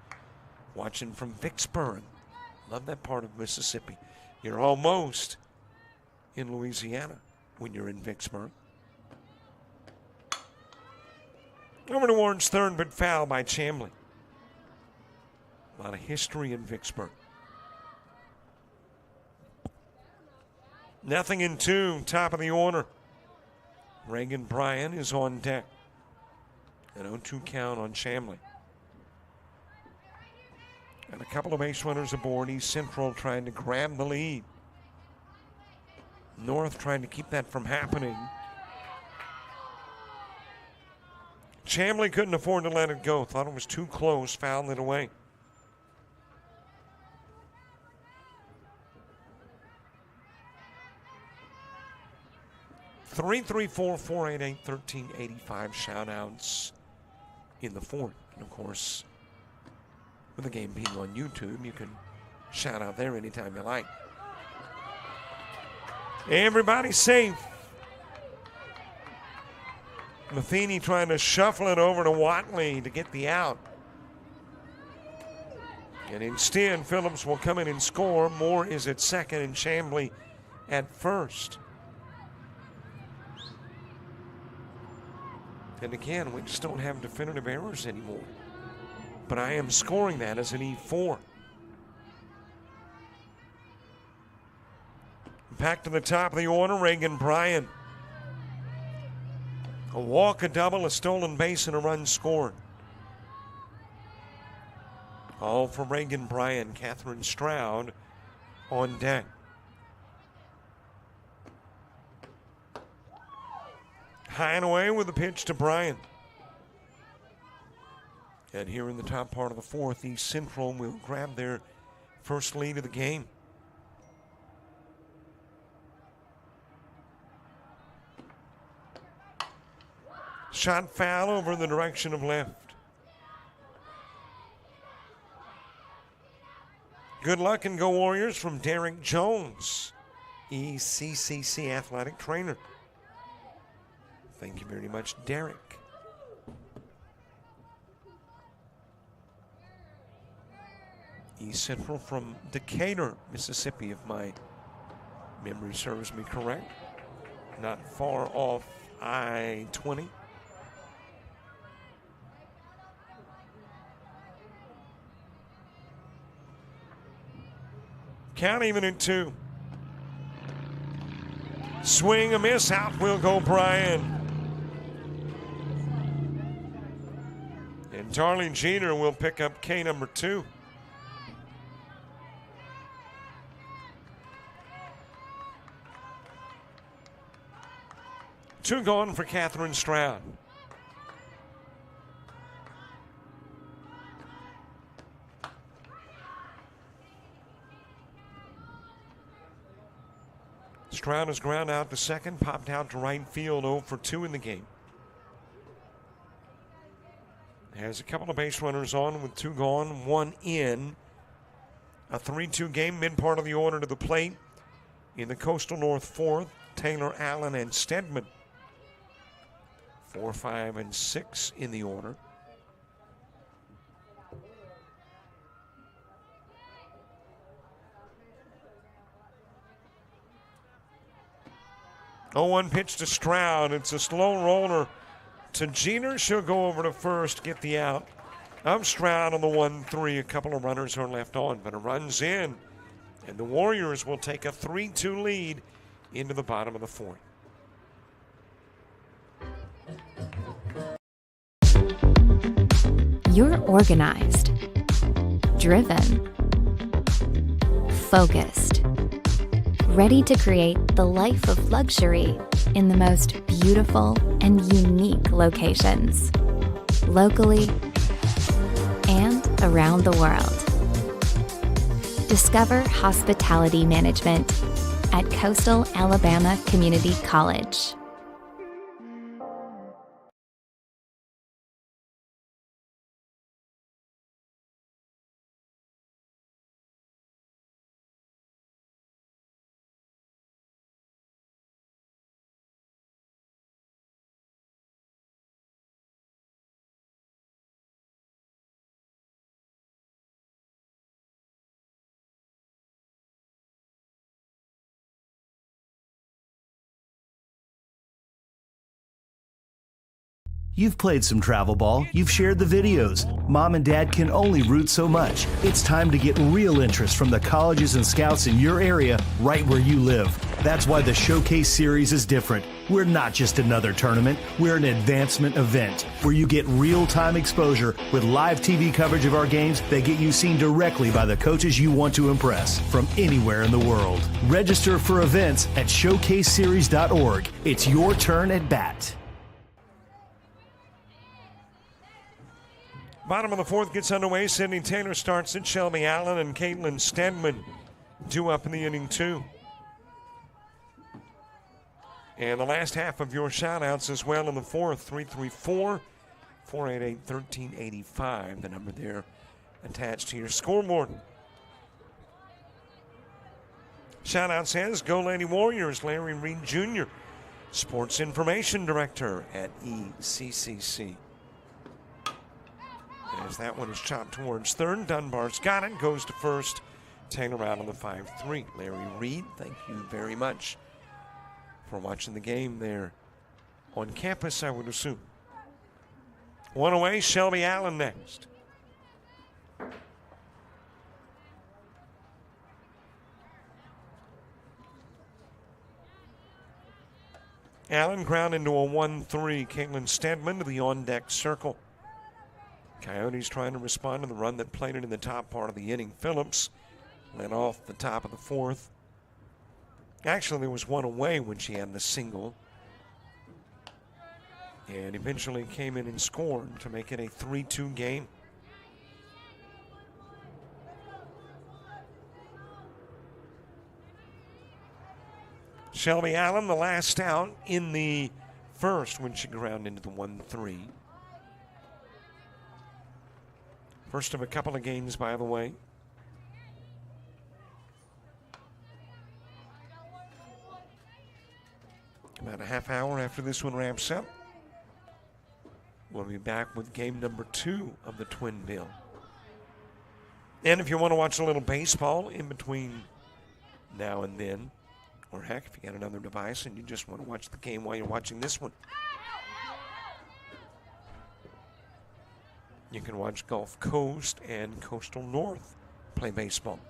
S1: watching from Vicksburg. Love that part of Mississippi. You're almost in Louisiana when you're in Vicksburg. Over to Warren's third, but foul by Chambly. A lot of history in Vicksburg. 0-2, top of the order. Reagan Bryan is on deck. An 0-2 count on Chambly. And a couple of base runners aboard. East Central trying to grab the lead. North trying to keep that from happening. Chambly couldn't afford to let it go. Thought it was too close. Fouled it away. Three, 488-1385 shout-outs in the fourth. And, of course, with the game being on YouTube, you can shout out there anytime you like. Everybody's safe. Matheny trying to shuffle it over to Watley to get the out. And instead, Phillips will come in and score. Moore is at second and Chambly at first. And again, we just don't have definitive errors anymore. But I am scoring that as an E4. Back to the top of the order, Reagan Bryan. A walk, a double, a stolen base, and a run scored. All for Reagan Bryan. Catherine Stroud on deck. High and away with the pitch to Bryan. And here in the top part of the fourth, East Central will grab their first lead of the game. Shot foul over in the direction of left. Good luck and go Warriors from Derek Jones, ECCC athletic trainer. Thank you very much, Derek. East Central from Decatur, Mississippi, if my memory serves me correct. Not far off I-20. Count even at 2. Swing, a miss, out will go Bryan. And Darlene Jeter will pick up K number 2. Two gone for Catherine Stroud. Stroud has ground out to second, popped out to right field, 0 for 2 in the game. Has a couple of base runners on with 2 gone, 1 in. A 3-2 game, mid part of the order to the plate. In the Coastal North fourth, Taylor, Allen, and Stedman. 4, 5, and 6 in the order. Oh, 1 pitch to Stroud. It's a slow roller to Jeter. She'll go over to first, get the out. I'm Stroud on the 1-3. A couple of runners are left on, but it runs in And the Warriors will take a 3-2 lead into the bottom of the fourth.
S2: You're organized, driven, focused, ready to create the life of luxury in the most beautiful and unique locations, locally and around the world. Discover hospitality management at Coastal Alabama Community College.
S5: You've played some travel ball, you've shared the videos. Mom and Dad can only root so much. It's time to get real interest from the colleges and scouts in your area, right where you live. That's why the Showcase Series is different. We're not just another tournament, we're an advancement event where you get real-time exposure with live TV coverage of our games that get you seen directly by the coaches you want to impress from anywhere in the world. Register for events at showcaseseries.org. It's your turn at bat.
S1: Bottom of the fourth gets underway. Sydney Taylor starts it. Shelby Allen and Caitlin Stedman due up in the inning, too. And the last half of your shout-outs as well in the fourth. 334-488-1385, the number there attached to your scoreboard. Shout-out says, Go Lady Warriors, Larry Reed Jr., Sports Information Director at ECCC. As that one is chopped towards third, Dunbar's got it, goes to first. Taylor out on the 5-3. Larry Reed, thank you very much for watching the game there on campus, I would assume. One away, Shelby Allen next. Allen ground into a 1-3. Caitlin Stedman to the on-deck circle. Coyotes trying to respond to the run that played it in the top part of the inning. Phillips led off the top of the fourth. Actually, there was one away when she had the single. And eventually came in and scored to make it a 3-2 game. Shelby Allen, the last out in the first when she ground into the 1-3. First of a couple of games, by the way. About a half hour after this one wraps up, we'll be back with game number 2 of the Twin Bill. And if you want to watch a little baseball in between now and then, or heck, if you got another device and you just want to watch the game while you're watching this one, you can watch Gulf Coast and Coastal North play baseball.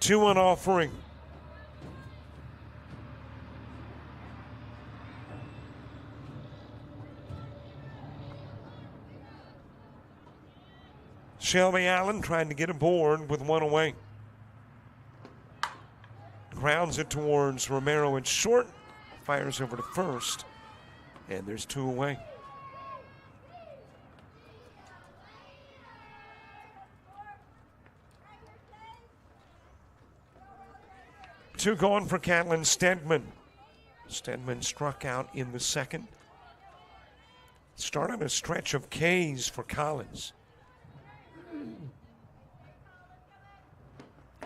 S1: 2-1 offering. Shelby Allen trying to get aboard with one away. Grounds it towards Romero at short. Fires over to first. And there's 2 away. Two gone for Caitlin Stedman. Stedman struck out in the second. Started a stretch of Ks for Collins,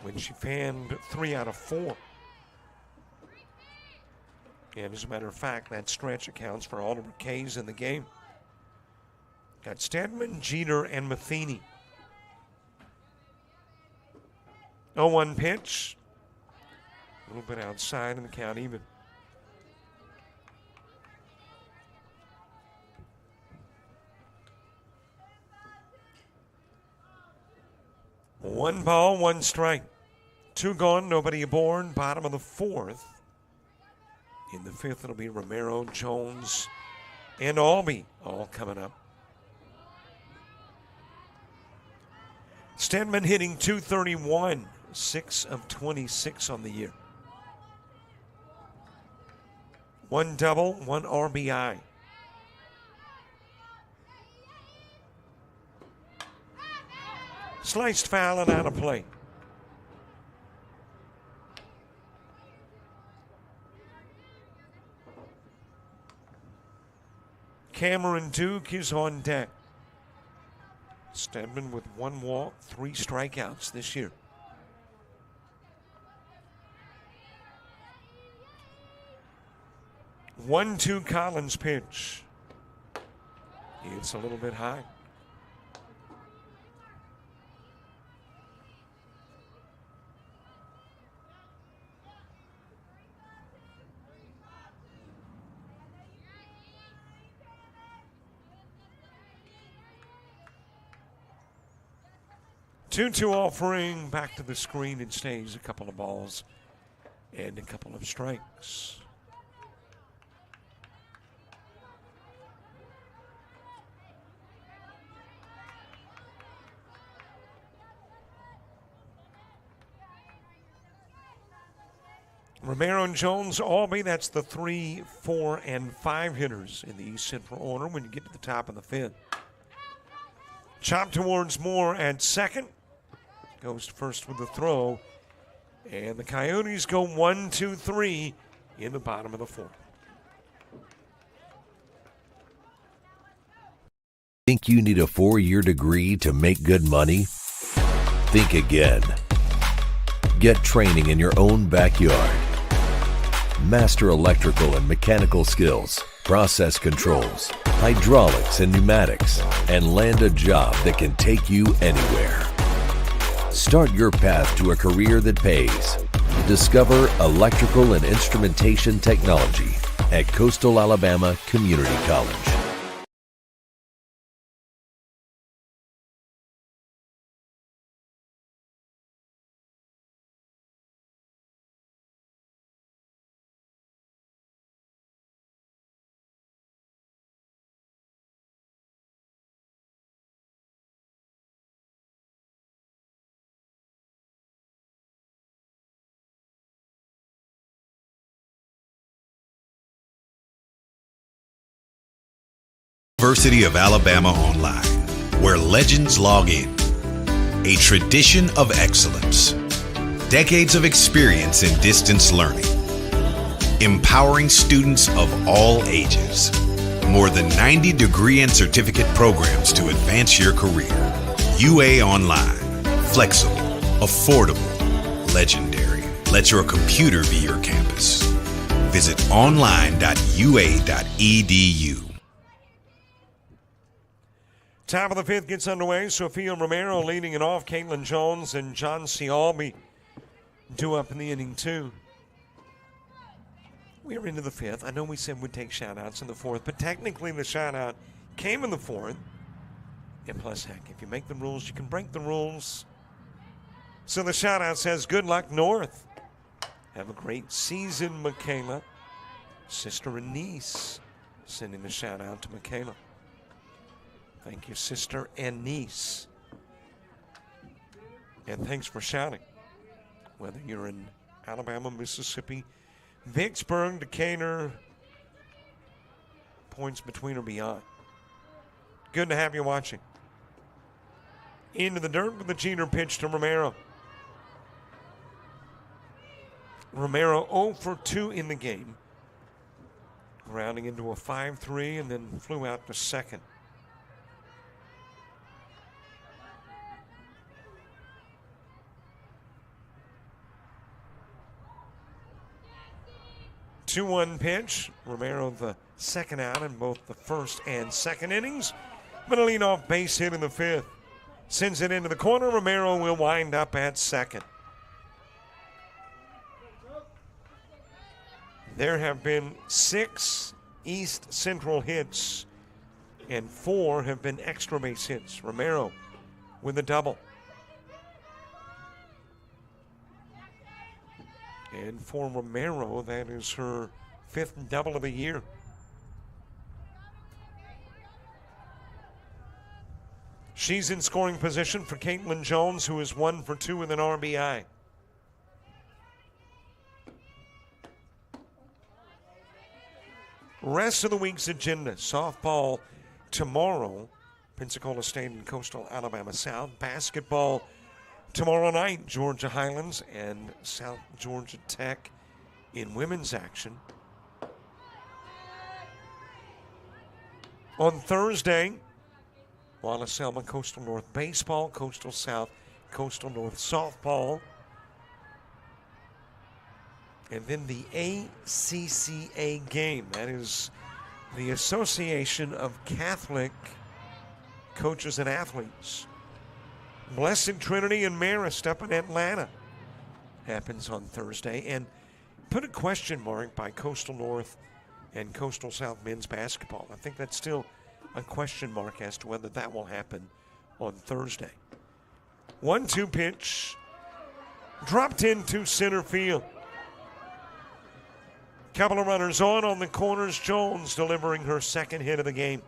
S1: when she fanned 3 out of 4. And as a matter of fact, that stretch accounts for all of her Ks in the game. Got Stedman, Jeter, and Matheny. 0-1 pitch. A little bit outside and the count even. 1 ball, 1 strike. 2 gone, nobody aboard. Bottom of the 4th. In the 5th, it'll be Romero, Jones, and Albee all coming up. Stedman hitting .231, 6 of 26 on the year. 1 double, 1 RBI. Sliced foul and out of play. Cameron Duke is on deck. Stedman with 1 walk, 3 strikeouts this year. One-two Collins pitch. It's a little bit high. Two-two offering back to the screen. It stays a couple of balls and a couple of strikes. Romero and Jones, Albee, that's the 3, 4, and 5 hitters in the East Central order when you get to the top of the 5th. Chop towards Moore at second. Goes first with the throw. And the Coyotes go 1, 2, 3 in the bottom of the 4th.
S3: Think you need a 4-year degree to make good money? Think again. Get training in your own backyard. Master electrical and mechanical skills, process controls, hydraulics and pneumatics, and land a job that can take you anywhere. Start your path to a career that pays. Discover electrical and instrumentation technology at Coastal Alabama Community College.
S4: University of Alabama Online, where legends log in. A tradition of excellence. Decades of experience in distance learning. Empowering students of all ages. More than 90 degree and certificate programs to advance your career. UA Online. Flexible, affordable, legendary. Let your computer be your campus. Visit online.ua.edu.
S1: Top of the 5th gets underway. Sophia Romero leading it off. Caitlin Jones and John C. Albee due up in the inning, too. We're into the 5th. I know we said we'd take shout-outs in the 4th, but technically the shout-out came in the 4th. And plus, heck, if you make the rules, you can break the rules. So the shout-out says, good luck, North. Have a great season, Michaela. Sister and niece sending the shout-out to Michaela. Thank you, sister and niece. And thanks for shouting. Whether you're in Alabama, Mississippi, Vicksburg, Decatur, points between or beyond. Good to have you watching. Into the dirt with the Jeter pitch to Romero. Romero 0 for 2 in the game. Grounding into a 5-3 and then flew out to second. 2-1 pitch. Romero the second out in both the first and second innings. But a leadoff base hit in the 5th. Sends it into the corner. Romero will wind up at second. There have been 6 East Central hits and 4 have been extra base hits. Romero with a double. And for Romero, that is her 5th double of the year. She's in scoring position for Caitlin Jones, who is 1 for 2 with an RBI. Rest of the week's agenda: softball tomorrow, Pensacola State and Coastal Alabama South. Basketball tomorrow night, Georgia Highlands and South Georgia Tech in women's action. On Thursday, Wallace Selma, Coastal North baseball, Coastal South, Coastal North softball. And then the ACCA game. That is the Association of Catholic Coaches and Athletes. Blessed Trinity and Marist up in Atlanta happens on Thursday. And put a question mark by Coastal North and Coastal South men's basketball. I think that's still a question mark as to whether that will happen on Thursday. 1-2 pitch. Dropped into center field. Couple of runners on the corners. Jones delivering her 2nd hit of the game.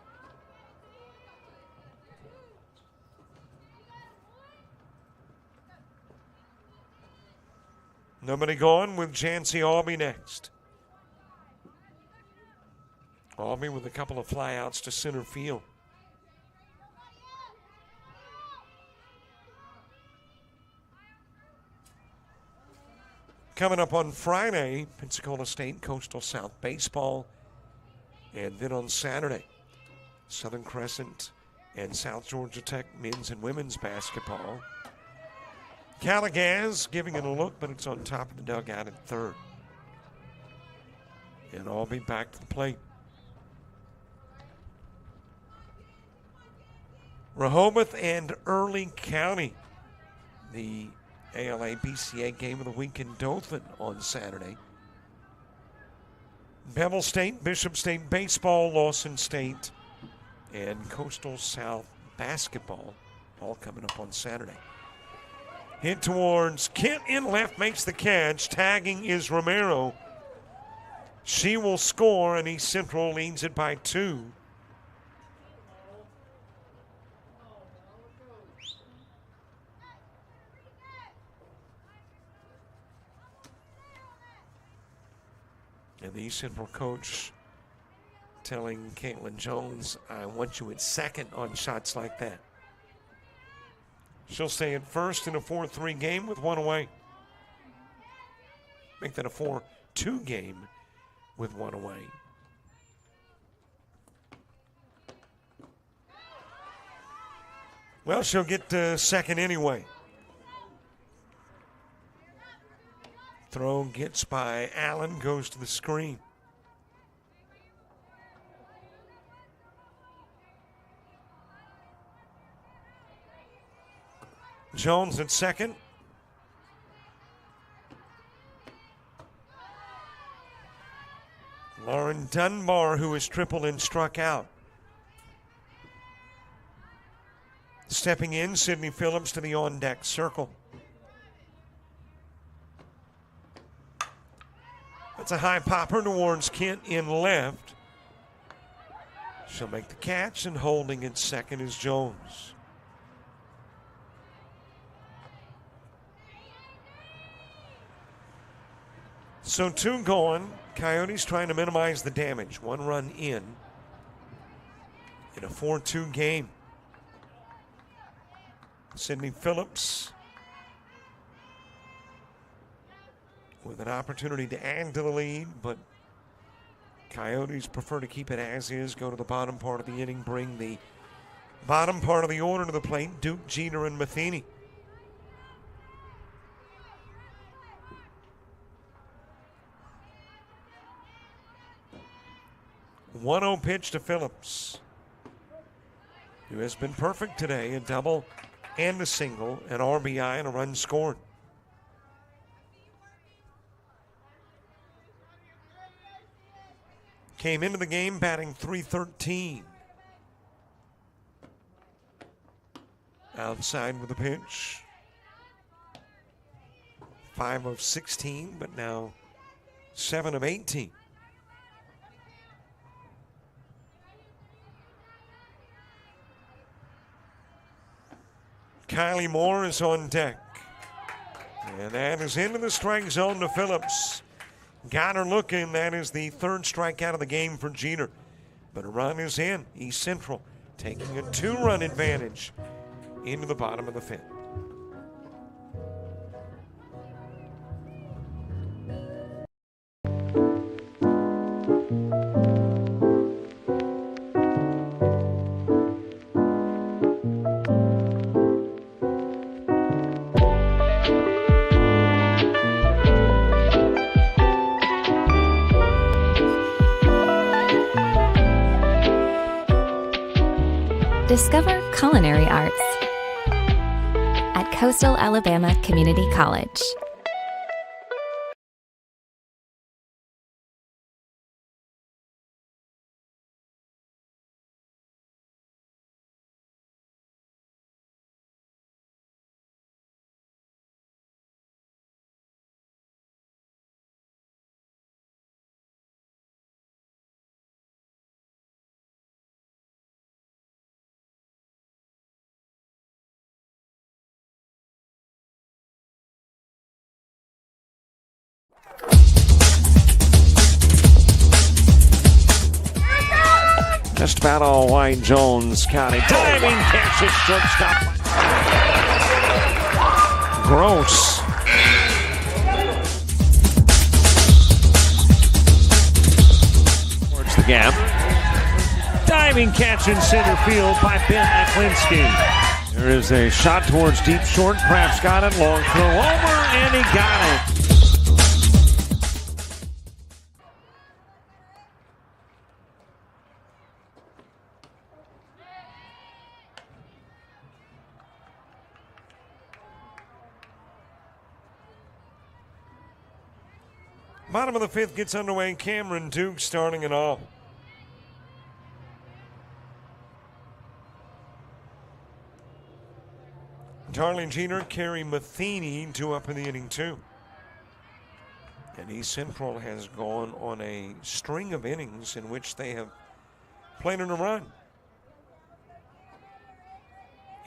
S1: Nobody gone with Jancy Albee next. Albee with a couple of flyouts to center field. Coming up on Friday, Pensacola State, Coastal South baseball. And then on Saturday, Southern Crescent and South Georgia Tech men's and women's basketball. Callagaz giving it a look, but it's on top of the dugout at third. And I'll be back to the plate. Rehoboth and Early County, the ALA BCA game of the week in Dothan on Saturday. Bevel State, Bishop State baseball, Lawson State, and Coastal South basketball all coming up on Saturday. Hit towards Kent in left, makes the catch. Tagging is Romero. She will score, and East Central leads it by 2. And the East Central coach telling Caitlin Jones, I want you at second on shots like that. She'll stay at first in a 4-3 game with 1 away. Make that a 4-2 game with 1 away. Well, she'll get second anyway. Throw gets by Allen, goes to the screen. Jones at second. Lauren Dunbar, who is tripled and struck out. Stepping in, Sydney Phillips to the on-deck circle. That's a high popper towards Kent in left. She'll make the catch, and holding at second is Jones. So 2 gone. Coyotes trying to minimize the damage. 1 run in a 4-2 game. Sydney Phillips with an opportunity to add to the lead, but Coyotes prefer to keep it as is, go to the bottom part of the inning, bring the bottom part of the order to the plate, Duke, Jeter, and Matheny. One-0 pitch to Phillips, who has been perfect today, a double and a single, an RBI, and a run scored. Came into the game batting .313. Outside with a pitch. 5 of 16, but now 7 of 18. Kylie Moore is on deck. And that is into the strike zone to Phillips. Got her looking. That is the third strikeout of the game for Jeter. But a run is in. East Central taking a 2-run advantage into the bottom of the 5th.
S2: Discover culinary arts at Coastal Alabama Community College.
S1: Just about all White Jones County. Diving catch at shortstop. Gross. Towards the gap. Diving catch in center field by Ben Aklinski. There is a shot towards deep short. Kraft's got it. Long throw over, and he got it. Bottom of the 5th gets underway. Cameron Duke starting it off. Darlene Jeter, Carrie Matheny, 2 up in the inning, 2. And East Central has gone on a string of innings in which they have played in a run.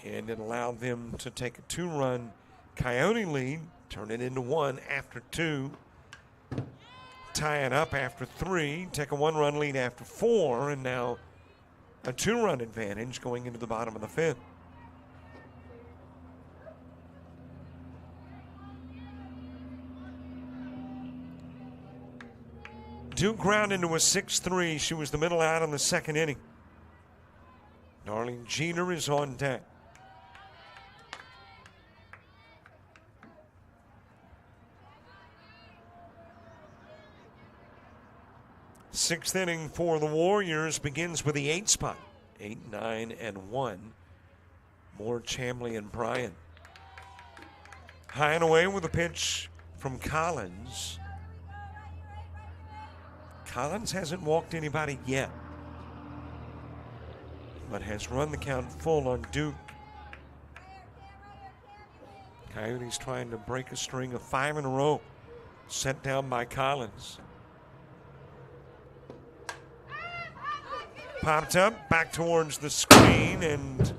S1: And it allowed them to take a 2-run Coyote lead, turn it into 1 after 2. Tie it up after 3, take a 1-run lead after 4, and now a 2-run advantage going into the bottom of the 5th. Duke ground into a 6-3. She was the middle out in the 2nd inning. Darlene Jeter is on deck. Sixth inning for the Warriors begins with the 8 spot. 8, 9, and 1. Moore, Chamley, and Bryan. High and away with a pitch from Collins. Collins hasn't walked anybody yet, but has run the count full on Duke. Coyotes trying to break a string of 5 in a row, set down by Collins. Popped up, back towards the screen, and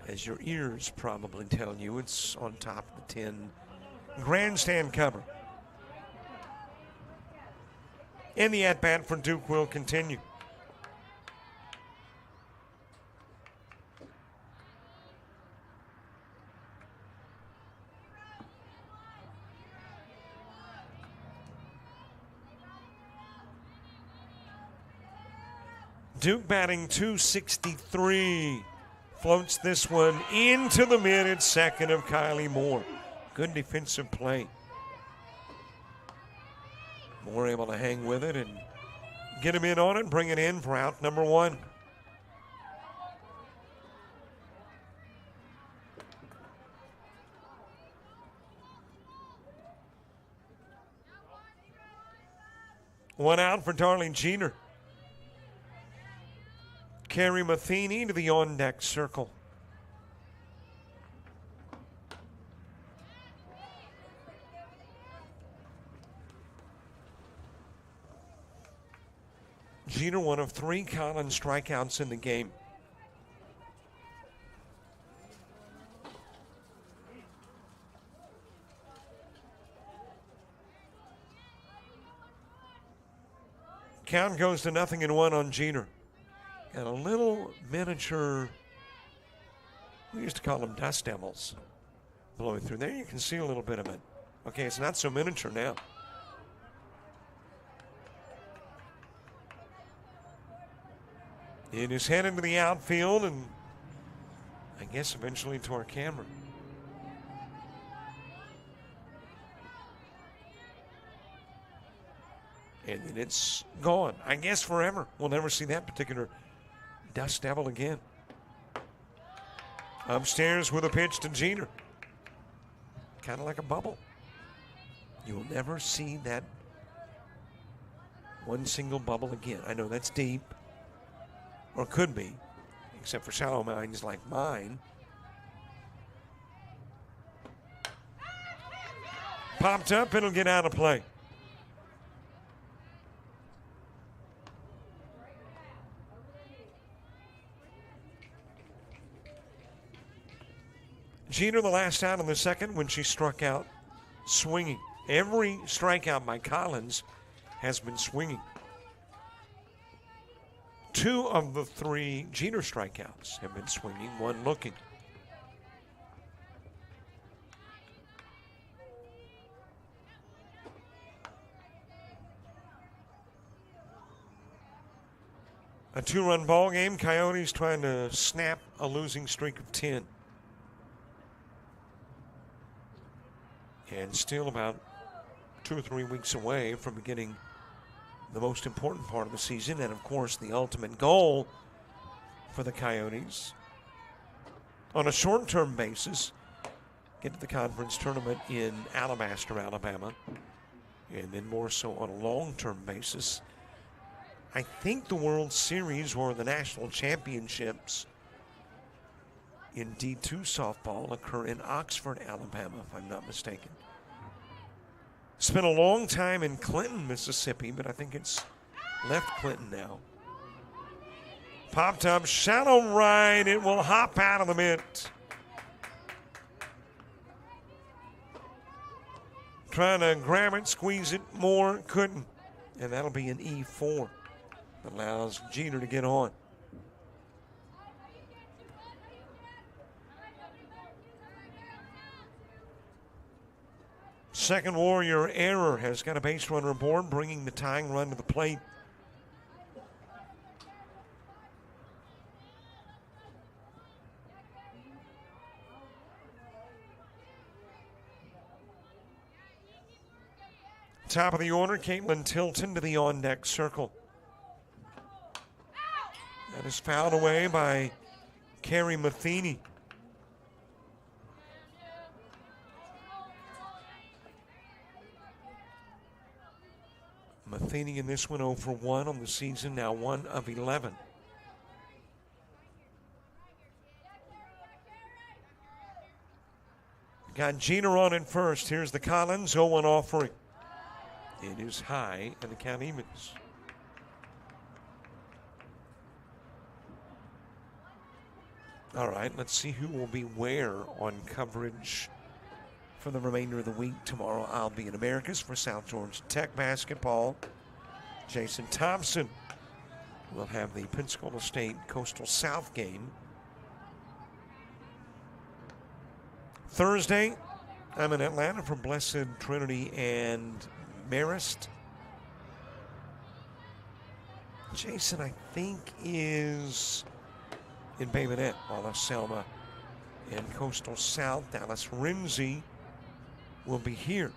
S1: as your ears probably tell you, it's on top of the 10 grandstand cover. And the at-bat for Duke will continue. Duke batting .263. Floats this one into the mid at second of Kylie Moore. Good defensive play. Moore able to hang with it and get him in on it, bring it in for out number 1. One out for Darlene Jeter. Carrie Matheny to the on-deck circle. Jeter, one of 3 Collins strikeouts in the game. Count goes to 0-1 on Jeter. And a little miniature, we used to call them dust devils, blowing through. There you can see a little bit of it. Okay, it's not so miniature now. It is headed to the outfield and I guess eventually to our camera. And then it's gone. I guess forever. We'll never see that particular dust devil again. Upstairs with a pitch to Jeter. Kind of like a bubble. You'll never see that one single bubble again. I know that's deep. Or could be. Except for shallow minds like mine. Popped up. It'll get out of play. Jeter the last out in the second when she struck out swinging. Every strikeout by Collins has been swinging. 2 of the 3 Jeter strikeouts have been swinging, 1 looking. A 2-run ball game. Coyotes trying to snap a losing streak of 10. And still about 2 or 3 weeks away from beginning the most important part of the season, and of course the ultimate goal for the Coyotes. On a short-term basis, get to the conference tournament in Alabaster, Alabama, and then more so on a long-term basis. I think the World Series or the National Championships in D2 softball occur in Oxford, Alabama, if I'm not mistaken. Spent a long time in Clinton, Mississippi, but I think it's left Clinton now. Popped up, shallow right. It will hop out of the mitt. Trying to grab it, squeeze it more, couldn't. And that'll be an E4. That allows Jeter to get on. Second Warrior error has got a base runner aboard, bringing the tying run to the plate. Top of the order, Caitlin Tilton to the on-deck circle. That is fouled away by Carrie Matheny. Matheny in this one 0 for 1 on the season, now 1 of 11. Got Jeter on at first. Here's the Collins 0-1 offering. It is high and the count evens. All right, let's see who will be where on coverage for the remainder of the week. Tomorrow I'll be in Americas for South Georgia Tech basketball. Jason Thompson will have the Pensacola State Coastal South game. Thursday, I'm in Atlanta for Blessed Trinity and Marist. Jason, I think, is in Bay Minette, while Selma and Coastal South. Dallas Renzi will be here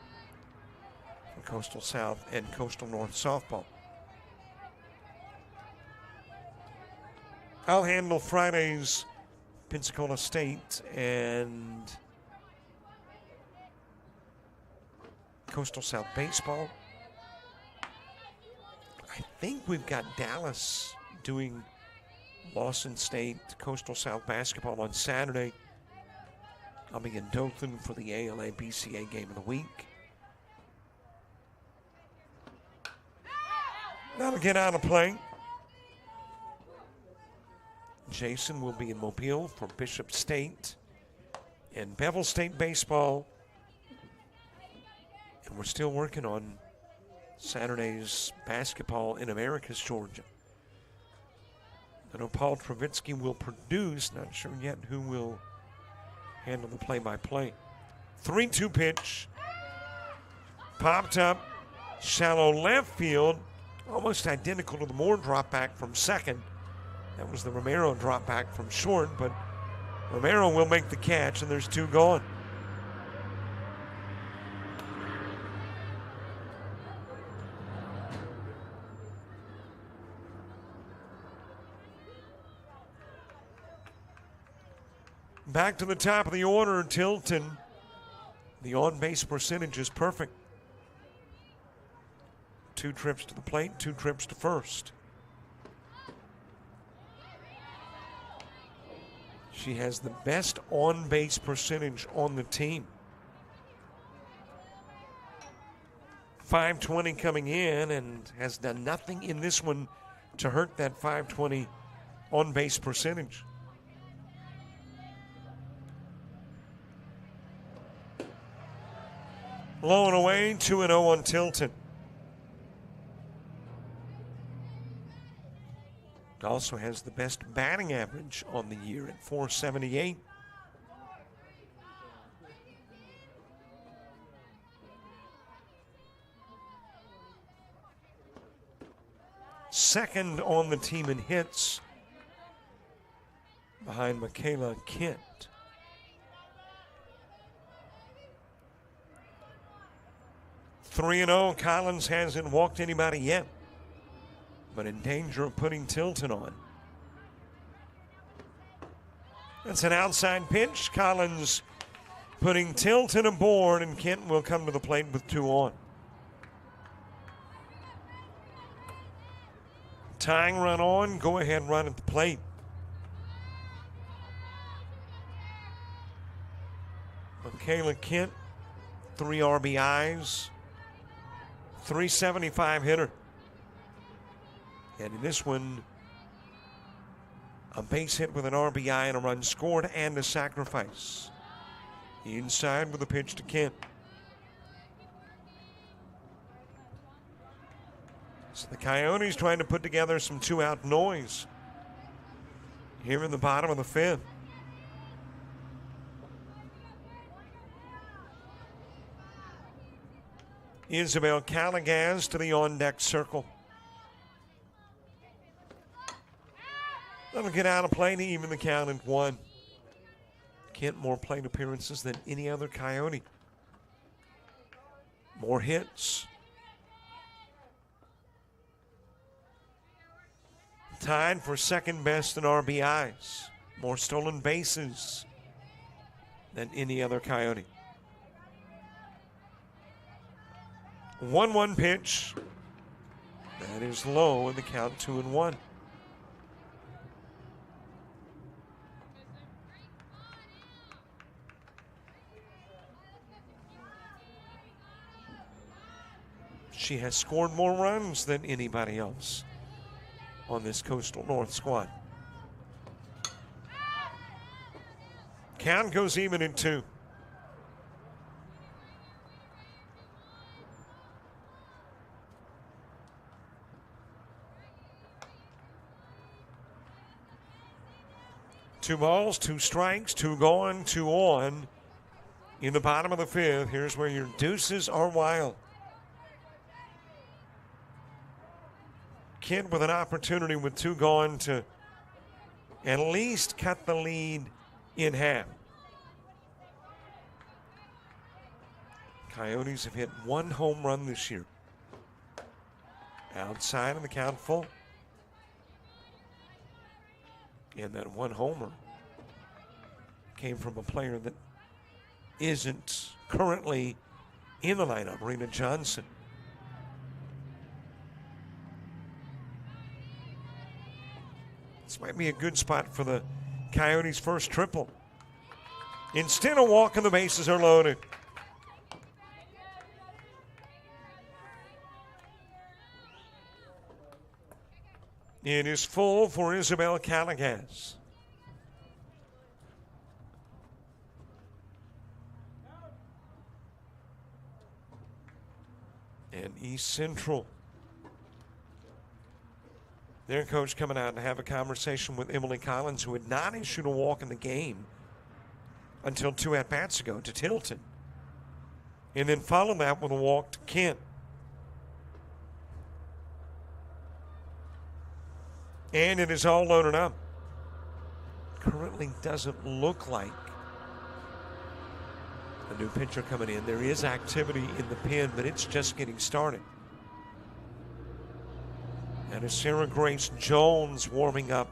S1: for Coastal South and Coastal North softball. I'll handle Friday's Pensacola State and Coastal South baseball. I think we've got Dallas doing Lawson State Coastal South basketball on Saturday. I'll be in Dothan for the ALA BCA game of the week. That'll get out of play. Jason will be in Mobile for Bishop State and Bevel State baseball. And we're still working on Saturday's basketball in Americus, Georgia. I know Paul Travitsky will produce. Not sure yet who will handle the play-by-play. 3-2 pitch. Popped up. Shallow left field. Almost identical to the Moore drop back from second. That was the Romero drop back from short, but Romero will make the catch, and there's 2 gone. Back to the top of the order, Tilton. The on-base percentage is perfect. 2 trips to the plate, 2 trips to first. She has the best on-base percentage on the team. .520 coming in and has done nothing in this one to hurt that .520 on-base percentage. Low and away, 2-0 on Tilton. Also has the best batting average on the year at .478. Second on the team in hits behind Michaela Kent. .3-0. Collins hasn't walked anybody yet, but in danger of putting Tilton on. That's an outside pitch. Collins putting Tilton aboard, and Kent will come to the plate with 2 on. Tying run on, go ahead run at the plate. Michaela Kent, 3 RBIs, .375 hitter. And in this one, a base hit with an RBI and a run scored and a sacrifice. Inside with a pitch to Kent. So the Coyotes trying to put together some 2-out noise here in the bottom of the 5th. Isabel Calagaz to the on-deck circle. That'll get out of play to even the count at 1. Kent more plate appearances than any other Coyote. More hits. Tied for second best in RBIs. More stolen bases than any other Coyote. 1-1 pitch. That is low in the count, 2-1. She has scored more runs than anybody else on this Coastal North squad. Count goes even in 2. Two balls, 2 strikes, 2 gone, 2 on. In the bottom of the 5th, here's where your deuces are wild. Kent with an opportunity with 2 gone to at least cut the lead in half. Coyotes have hit 1 home run this year. Outside of the count full. And that 1 homer came from a player that isn't currently in the lineup, Rena Johnson. This might be a good spot for the Coyotes' first triple. Instead of walking, the bases are loaded. It is full for Isabel Calagaz. And East Central, their coach coming out to have a conversation with Emily Collins, who had not issued a walk in the game until 2 at-bats ago to Tilton. And then followed that with a walk to Kent. And it is all loaded up. Currently doesn't look like a new pitcher coming in. There is activity in the pen, but it's just getting started. And it's Sarah Grace Jones warming up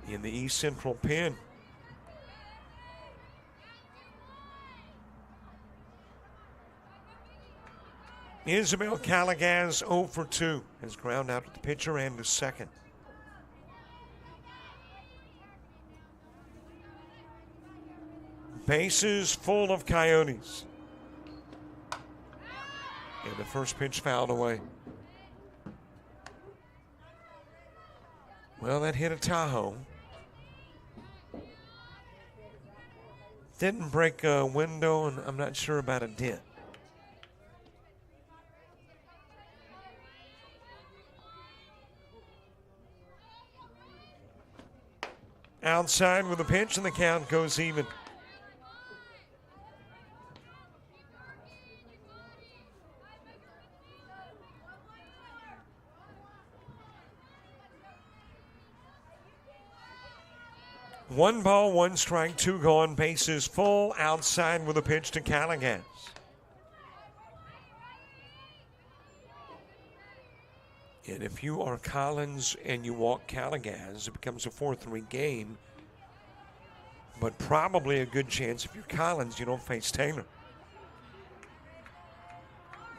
S1: in the East Central pen. Isabel Callagaz 0 for 2 has ground out to the pitcher and to second. Bases full of Coyotes. And the first pitch fouled away. Well, that hit a Tahoe. Didn't break a window, and I'm not sure about a dent. Outside with a pitch, and the count goes even. One ball, one strike, 2 gone, bases full, outside with a pitch to Callagaz. And if you are Collins and you walk Callagaz, it becomes a 4-3 game. But probably a good chance if you're Collins, you don't face Taylor.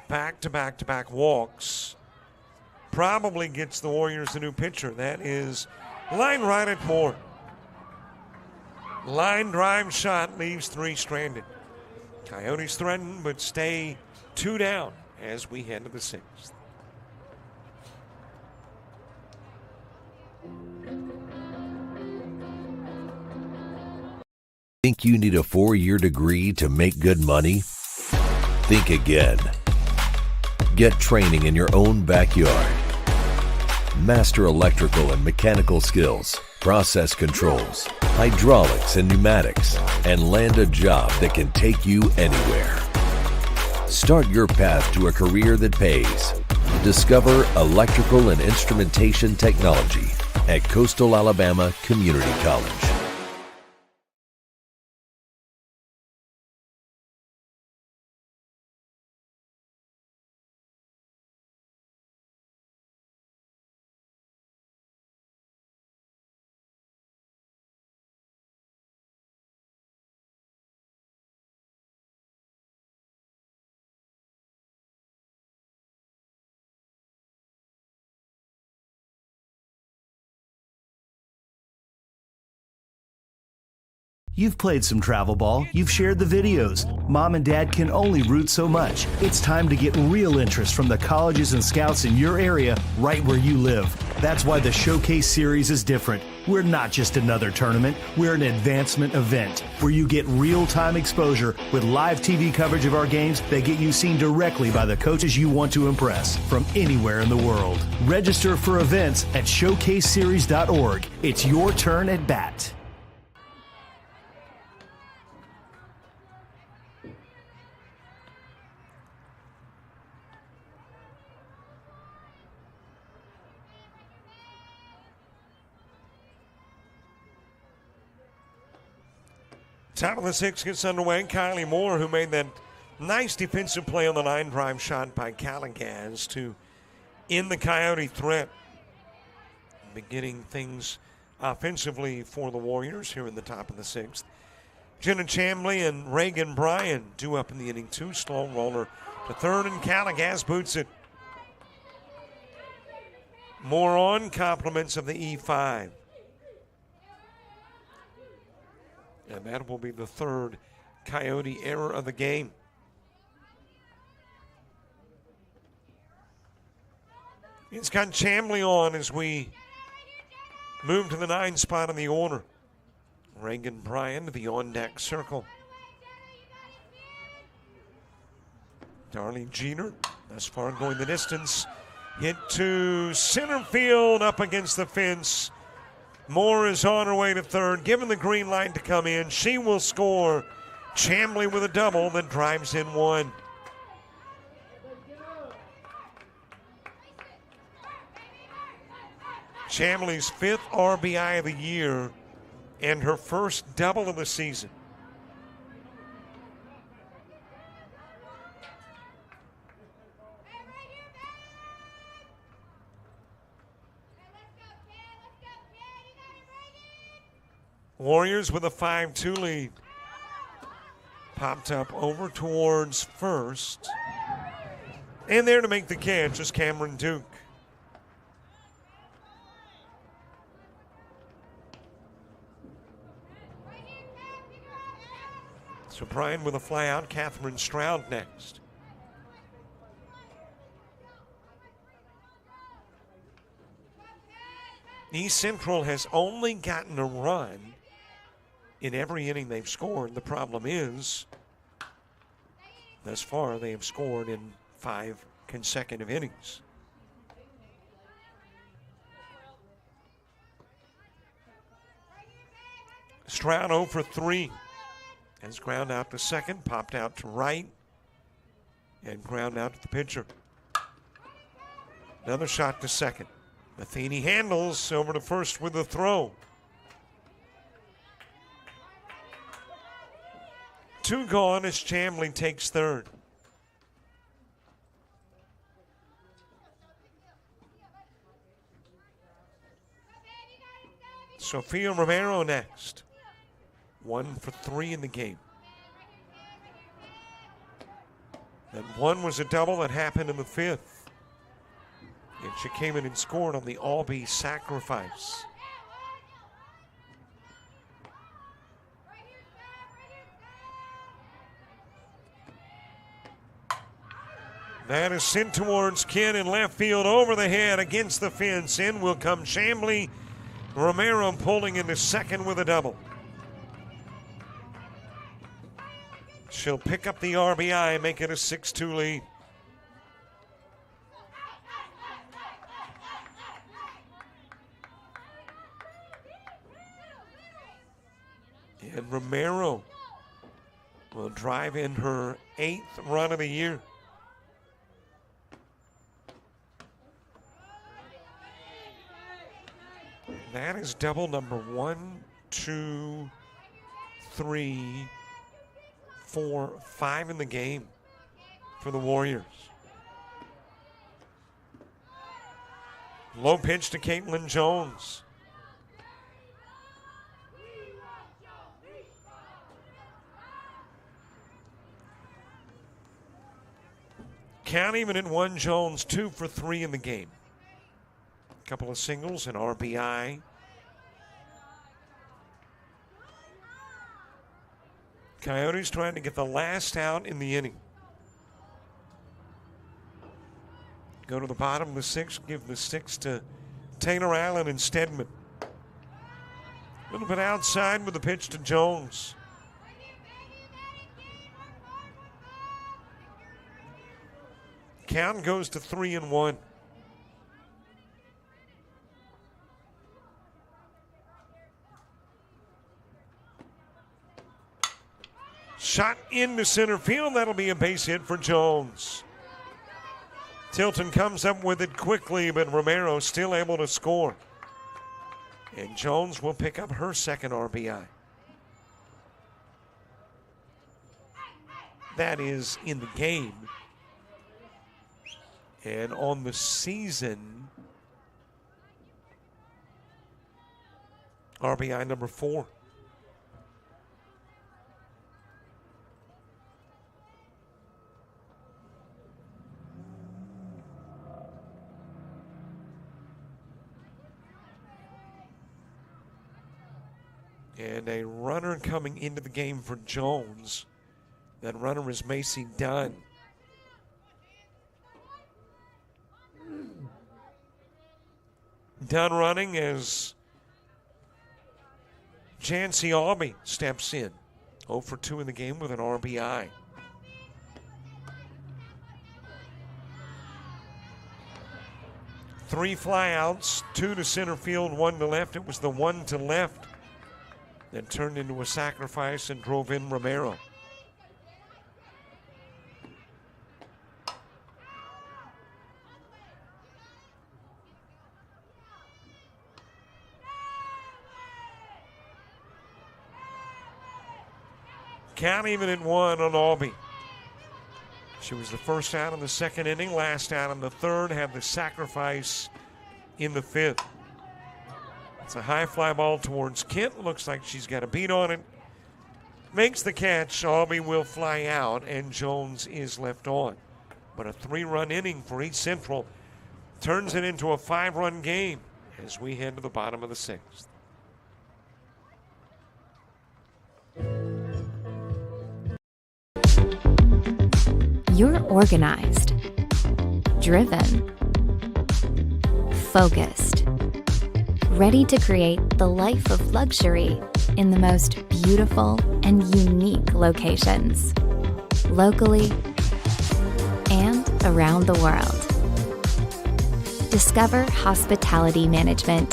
S1: Back-to-back-to-back walks. Probably gets the Warriors a new pitcher. That is line right at Moore. Line drive shot leaves 3 stranded. Coyotes threaten, but stay 2 down as we head to the 6th.
S3: Think you need a 4-year degree to make good money? Think again. Get training in your own backyard. Master electrical and mechanical skills, process controls, hydraulics and pneumatics, and land a job that can take you anywhere. Start your path to a career that pays. Discover electrical and instrumentation technology at Coastal Alabama Community College.
S5: You've played some travel ball. You've shared the videos. Mom and Dad can only root so much. It's time to get real interest from the colleges and scouts in your area right where you live. That's why the Showcase Series is different. We're not just another tournament. We're an advancement event where you get real-time exposure with live TV coverage of our games that get you seen directly by the coaches you want to impress from anywhere in the world. Register for events at showcaseseries.org. It's your turn at bat.
S1: Top of the 6th gets underway. Kylie Moore, who made that nice defensive play on the line drive shot by Callagaz to end the Coyote threat. Beginning things offensively for the Warriors here in the top of the 6th. Jenna Chambly and Reagan Bryan due up in the inning. 2 slow roller to third, and Callagaz boots it. More on compliments of the E5. And that will be the 3rd Coyote error of the game. It's got Chambly on as we move to the 9 spot in the order. Reagan Bryan to the on-deck circle. Darlene Jeter, thus far going the distance. Hit to center field up against the fence. Moore is on her way to third, given the green light to come in. She will score. Chamblee with a double that drives in one. Chamblee's 5th RBI of the year and her first double of the season. Warriors with a 5-2 lead. Popped up over towards first. And there to make the catch is Cameron Duke. So Bryan with a fly out, Catherine Stroud next. East Central has only gotten a run in every inning they've scored. The problem is, thus far, they have scored in 5 consecutive innings. Stroud 0 for 3. Has ground out to second, popped out to right, and ground out to the pitcher. Another shot to second. Matheny handles over to first with the throw. 2 gone as Chamblee takes third. Sophia Romero next. 1 for 3 in the game. That one was a double that happened in the 5th. And she came in and scored on the Albee sacrifice. That is sent towards Kidd in left field over the head against the fence. In will come Chamblee. Romero pulling into second with a double. She'll pick up the RBI, make it a 6-2 lead. And Romero will drive in her 8th run of the year. That is double number 1, 2, 3, 4, 5 in the game for the Warriors. Low pitch to Caitlin Jones. Count even at 1. Jones 2 for 3 in the game. A couple of singles and RBI. Coyotes trying to get the last out in the inning. Go to the bottom of the 6th, give the 6 to Taylor Allen and Stedman. A little bit outside with the pitch to Jones. Count goes to 3-1. Shot into center field. That'll be a base hit for Jones. Tilton comes up with it quickly, but Romero still able to score. And Jones will pick up her 2nd RBI. That is in the game. And on the season, RBI number 4. And a runner coming into the game for Jones. That runner is Macy Dunn. Dunn running as Jancy Albee steps in. 0 for 2 in the game with an RBI. 3 flyouts, 2 to center field, 1 to left. It was the 1 to left that turned into a sacrifice and drove in Romero. Count even at 1 on Albee. She was the first out in the second inning, last out in the third, had the sacrifice in the fifth. It's a high fly ball towards Kent. Looks like she's got a beat on it. Makes the catch. Albee will fly out, and Jones is left on. But a 3-run inning for East Central turns it into a 5-run game as we head to the bottom of the 6th.
S2: You're organized, driven, focused, ready to create the life of luxury in the most beautiful and unique locations, locally and around the world. Discover hospitality management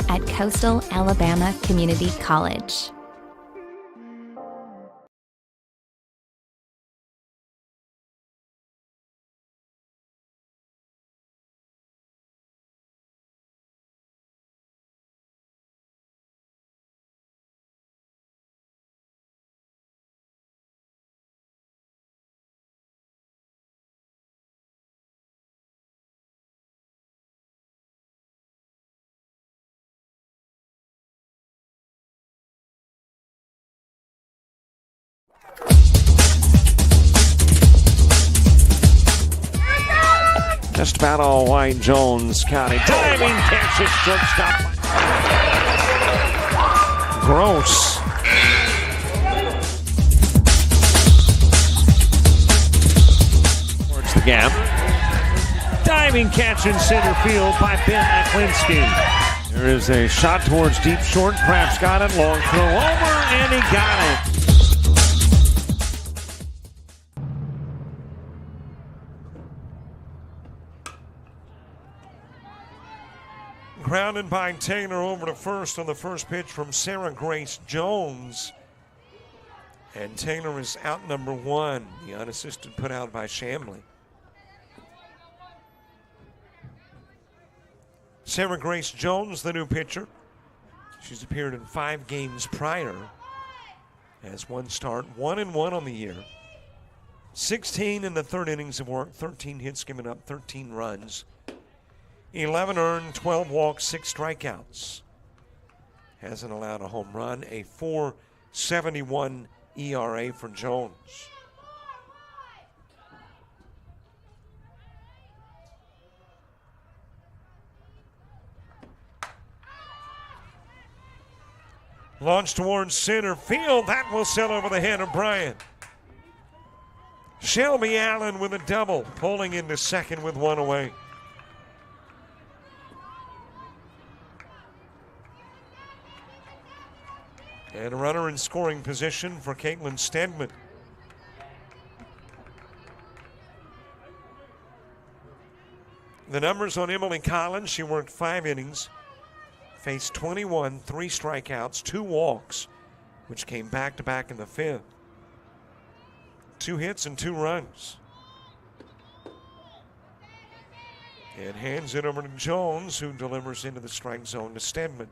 S2: at Coastal Alabama Community College.
S1: Just about all White. Jones County. Diving catch at shortstop. Gross. Towards the gap. Diving catch in center field by Ben Aklinski. There is a shot towards deep short. Craps got it. Long throw over, and he got it. Grounded by Taylor over to first on the first pitch from Sarah Grace Jones. And Taylor is out number 1. The unassisted put out by Shamley. Sarah Grace Jones, the new pitcher. She's appeared in 5 games prior. Has 1 start, 1-1 on the year. 16 in the 3rd innings of work, 13 hits given up, 13 runs. 11 earned, 12 walks, 6 strikeouts. Hasn't allowed a home run, a 4.71 ERA for Jones. Launch towards center field. That will sail over the head of Bryant. Shelby Allen with a double, pulling into second with 1 away. And a runner in scoring position for Caitlin Stedman. The numbers on Emily Collins: she worked 5 innings, faced 21, 3 strikeouts, 2 walks, which came back-to-back in the 5th. 2 hits and 2 runs. And hands it over to Jones, who delivers into the strike zone to Stedman.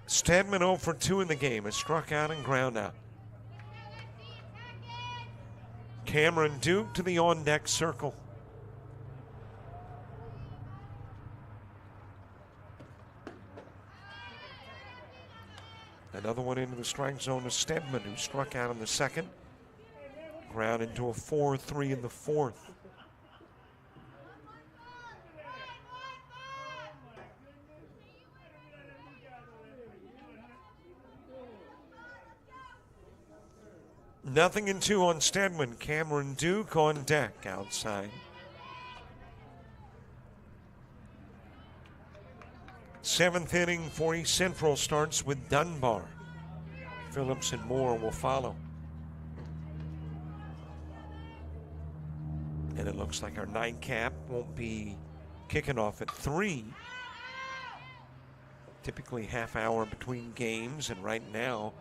S1: Stedman 0 for 2 in the game, has struck out and ground out. Cameron Duke to the on-deck circle. Another one into the strike zone to Stedman, who struck out in the 2nd. Ground into a 4-3 in the 4th. Nothing in 2 on Stedman. Cameron Duke on deck outside. Seventh inning for East Central starts with Dunbar. Phillips and Moore will follow. Looks like our nightcap won't be kicking off at 3. Typically half hour between games, and right now,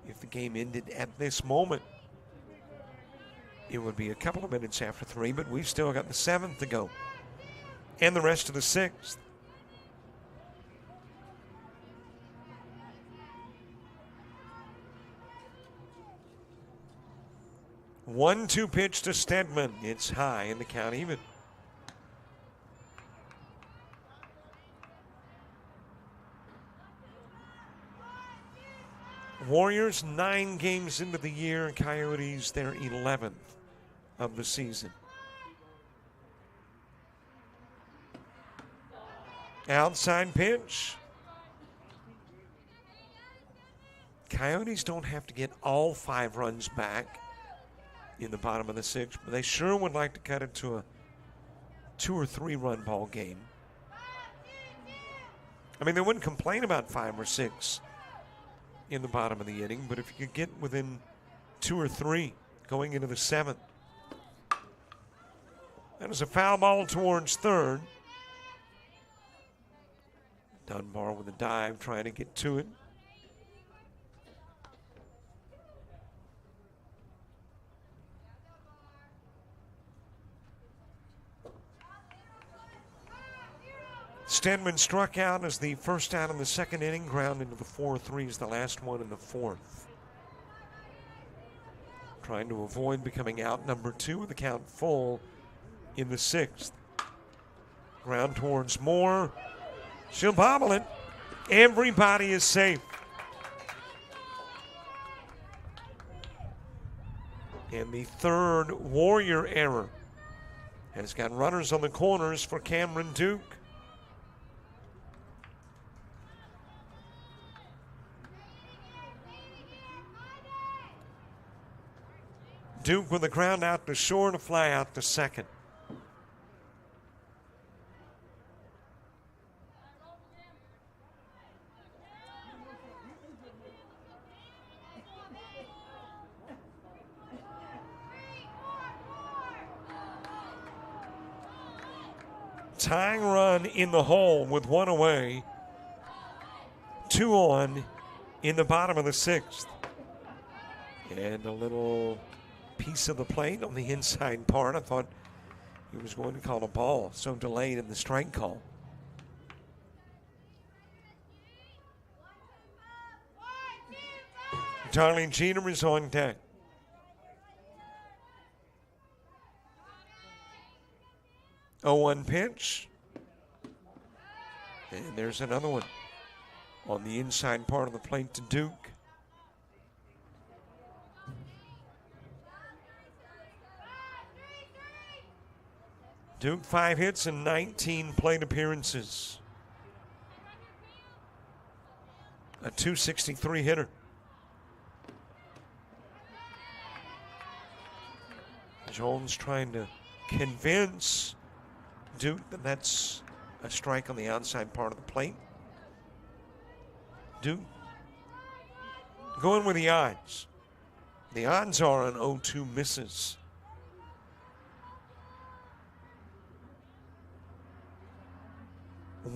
S1: if the game ended at this moment, it would be a couple of minutes after 3, but we've still got the 7th to go and the rest of the 6th. One-two pitch to Stedman. It's high in the count even. Warriors 9 games into the year. Coyotes their 11th of the season. Outside pitch. Coyotes don't have to get all 5 runs back in the bottom of the 6th, but they sure would like to cut it to a 2 or 3 run ball game. I mean, they wouldn't complain about 5 or 6 in the bottom of the inning, but if you could get within 2 or 3 going into the 7th. That is a foul ball towards third. Dunbar with a dive trying to get to it. Stedman struck out as the first out in the 2nd inning, ground into the 4-3 is the last one in the 4th. Trying to avoid becoming out number 2 with the count full in the 6th. Ground towards Moore. She'll bobble it. Everybody is safe. And the 3rd Warrior error has got runners on the corners for Cameron Duke. Duke with the ground out to short, a fly out to second. Tying run in the hole with 1 away. 2 on in the bottom of the 6th. And a little piece of the plate on the inside part. I thought he was going to call a ball, so delayed in the strike call. Darlene Jeter is on deck. Oh, 1 pitch. And there's another one on the inside part of the plate to Duke. Duke 5 hits and 19 plate appearances. A .263 hitter. Jones trying to convince Duke that that's a strike on the outside part of the plate. Duke going with the odds. The odds are an 0-2 misses.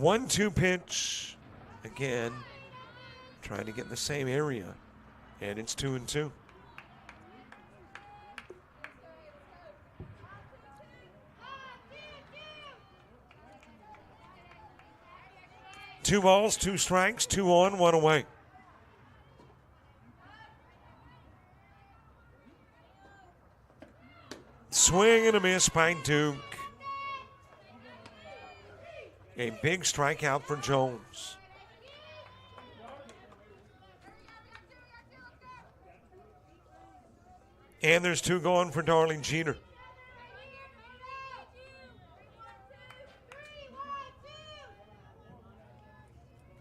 S1: 1-2 pitch. Again, trying to get in the same area. And it's 2-2. Two balls, 2 strikes, 2 on, 1 away. Swing and a miss by Duke. A big strikeout for Jones. And there's 2 going for Darlene Jeter.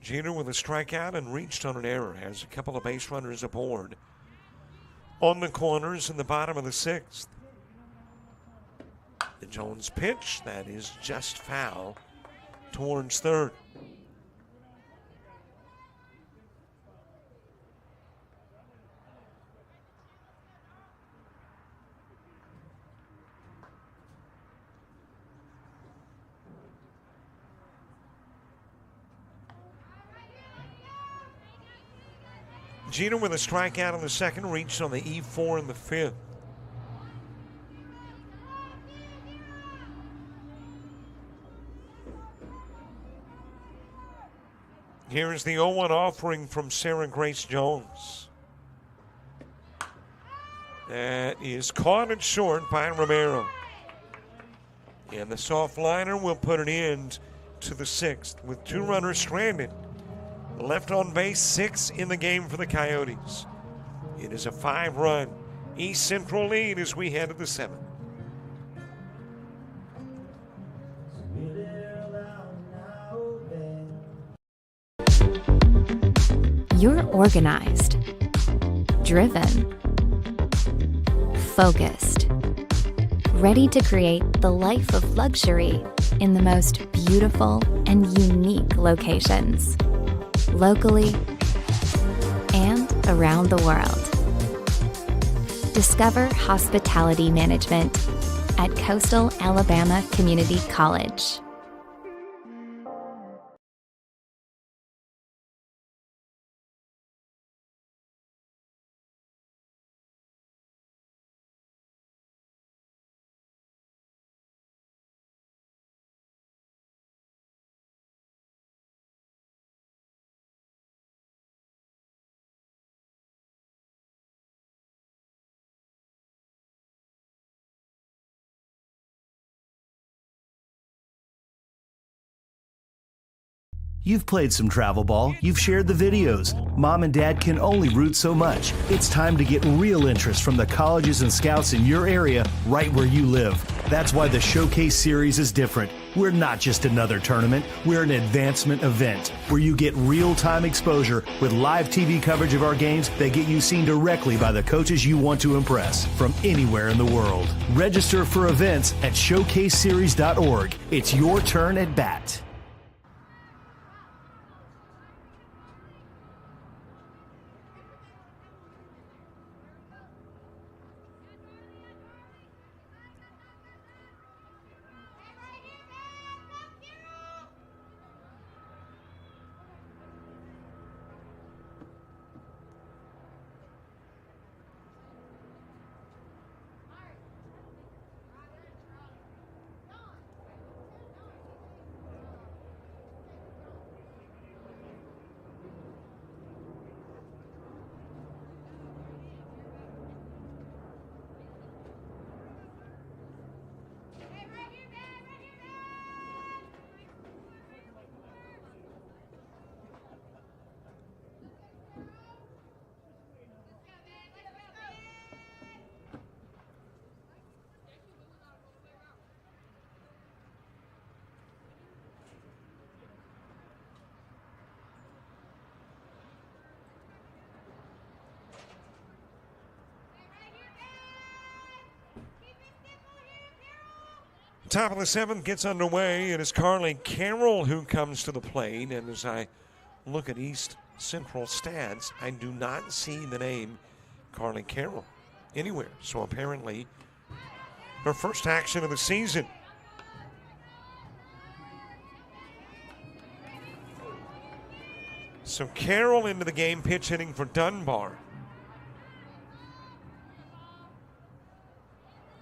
S1: Jeter with a strikeout and reached on an error. Has a couple of base runners aboard. On the corners in the bottom of the 6th. The Jones pitch, that is just foul towards third. Jeter with a strikeout in the second, reached on the E4 in the fifth. Here is the 0-1 offering from Sarah Grace Jones. That is caught and short by Romero. And the soft liner will put an end to the sixth with 2 runners stranded. Left on base, 6 in the game for the Coyotes. It is a 5-run East Central lead as we head to the 7th.
S2: You're organized, driven, focused, ready to create the life of luxury in the most beautiful and unique locations, locally and around the world. Discover hospitality management at Coastal Alabama Community College.
S5: You've played some travel ball, you've shared the videos. Mom and Dad can only root so much. It's time to get real interest from the colleges and scouts in your area right where you live. That's why the Showcase Series is different. We're not just another tournament, we're an advancement event where you get real-time exposure with live TV coverage of our games that get you seen directly by the coaches you want to impress from anywhere in the world. Register for events at showcaseseries.org. It's your turn at bat.
S1: Top of the 7th gets underway. It is Carly Carroll who comes to the plate. And as I look at East Central stats, I do not see the name Carly Carroll anywhere. So apparently, her first action of the season. So Carroll into the game, pitch hitting for Dunbar.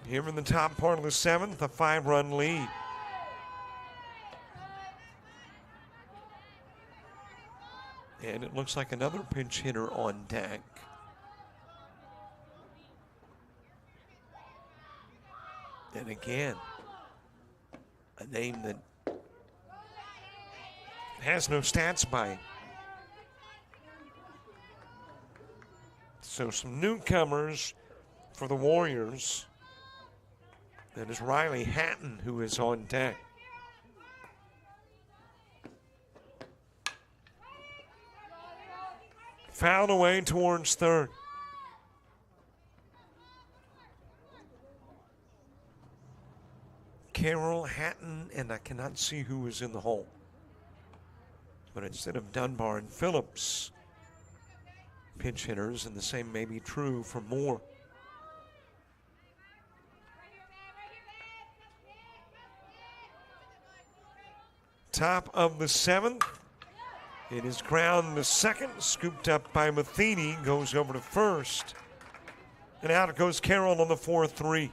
S1: Here in the top part of the 7th, a 5-run lead. And it looks like another pinch hitter on deck. And again, a name that has no stats by it. So some newcomers for the Warriors. That is Riley Hatton, who is on deck. Fouled away towards third. Carroll, Hatton, and I cannot see who is in the hole. But instead of Dunbar and Phillips, pinch hitters, and the same may be true for Moore. Top of the 7th, It is ground to second, scooped up by Matheny, goes over to first. And out goes Carroll on the 4-3.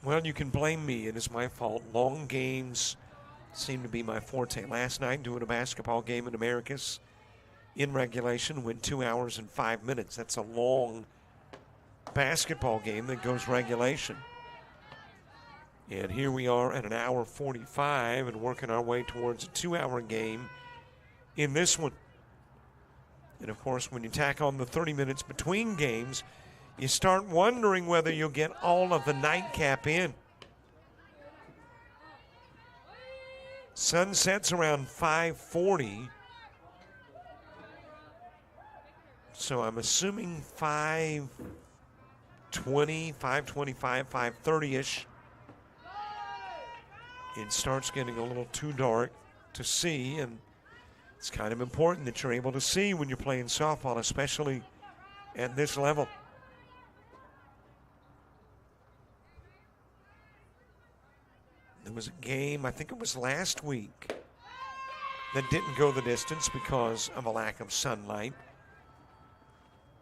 S1: Well, you can blame me. It is my fault. Long games seem to be my forte. Last night, doing a basketball game in Americas in regulation, went 2 hours and 5 minutes. That's a long basketball game that goes regulation. And here we are at an hour 45 and working our way towards a 2-hour game in this one. And of course, when you tack on the 30 minutes between games, you start wondering whether you'll get all of the nightcap in. Sun sets around 5:40. So I'm assuming 5:20, 5:25, 5:30-ish. It starts getting a little too dark to see, and it's kind of important that you're able to see when you're playing softball, especially at this level. There was a game, I think it was last week, that didn't go the distance because of a lack of sunlight.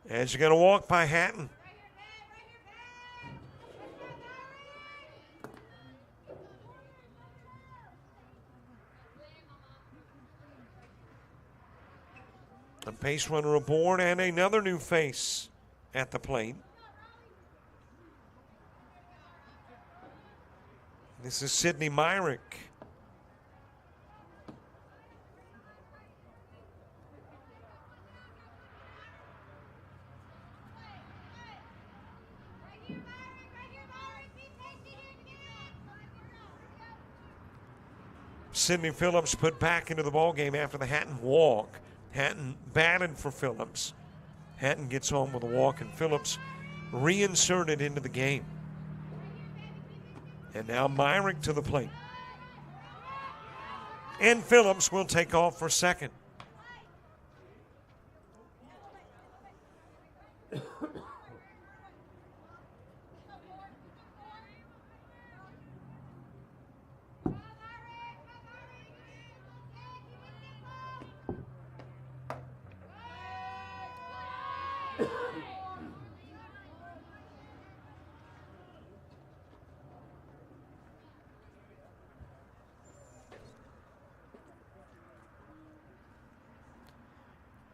S1: As you're going to walk by Hatton. A base runner aboard and another new face at the plate. This is Sydney Myrick. Sydney Phillips put back into the ballgame after the Hatton walk. Hatton batted for Phillips. Hatton gets home with a walk, and Phillips reinserted into the game. And now Myrick to the plate. And Phillips will take off for second.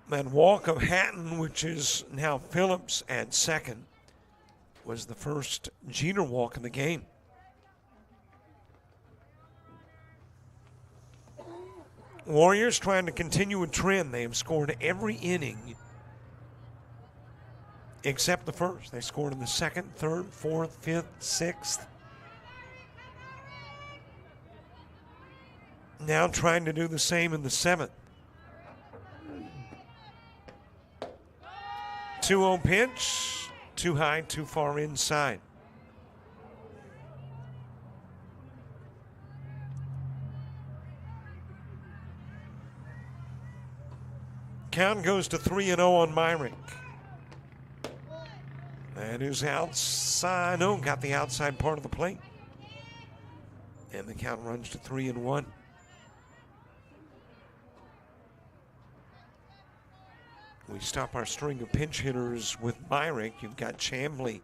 S1: That walk of Hatton, which is now Phillips at second, was the first Jeter walk in the game. Warriors trying to continue a trend. They have scored every inning except the first. They scored in the second, third, fourth, fifth, sixth. Now trying to do the same in the seventh. 2-0 pitch, too high, too far inside. Count goes to 3-0 on Myrick. That is outside. No, got the outside part of the plate. And the count runs to 3-1. We stop our string of pinch hitters with Myrick. You've got Chamblee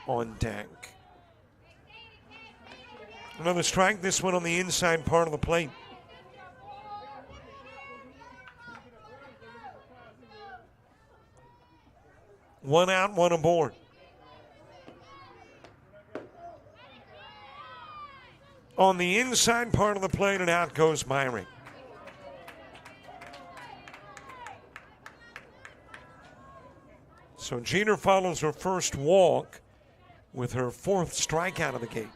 S1: on deck. Another strike, this one on the inside part of the plate. One out, one aboard. On the inside part of the plate, and out goes Myrick. So Jeter follows her first walk with her fourth strikeout of the game.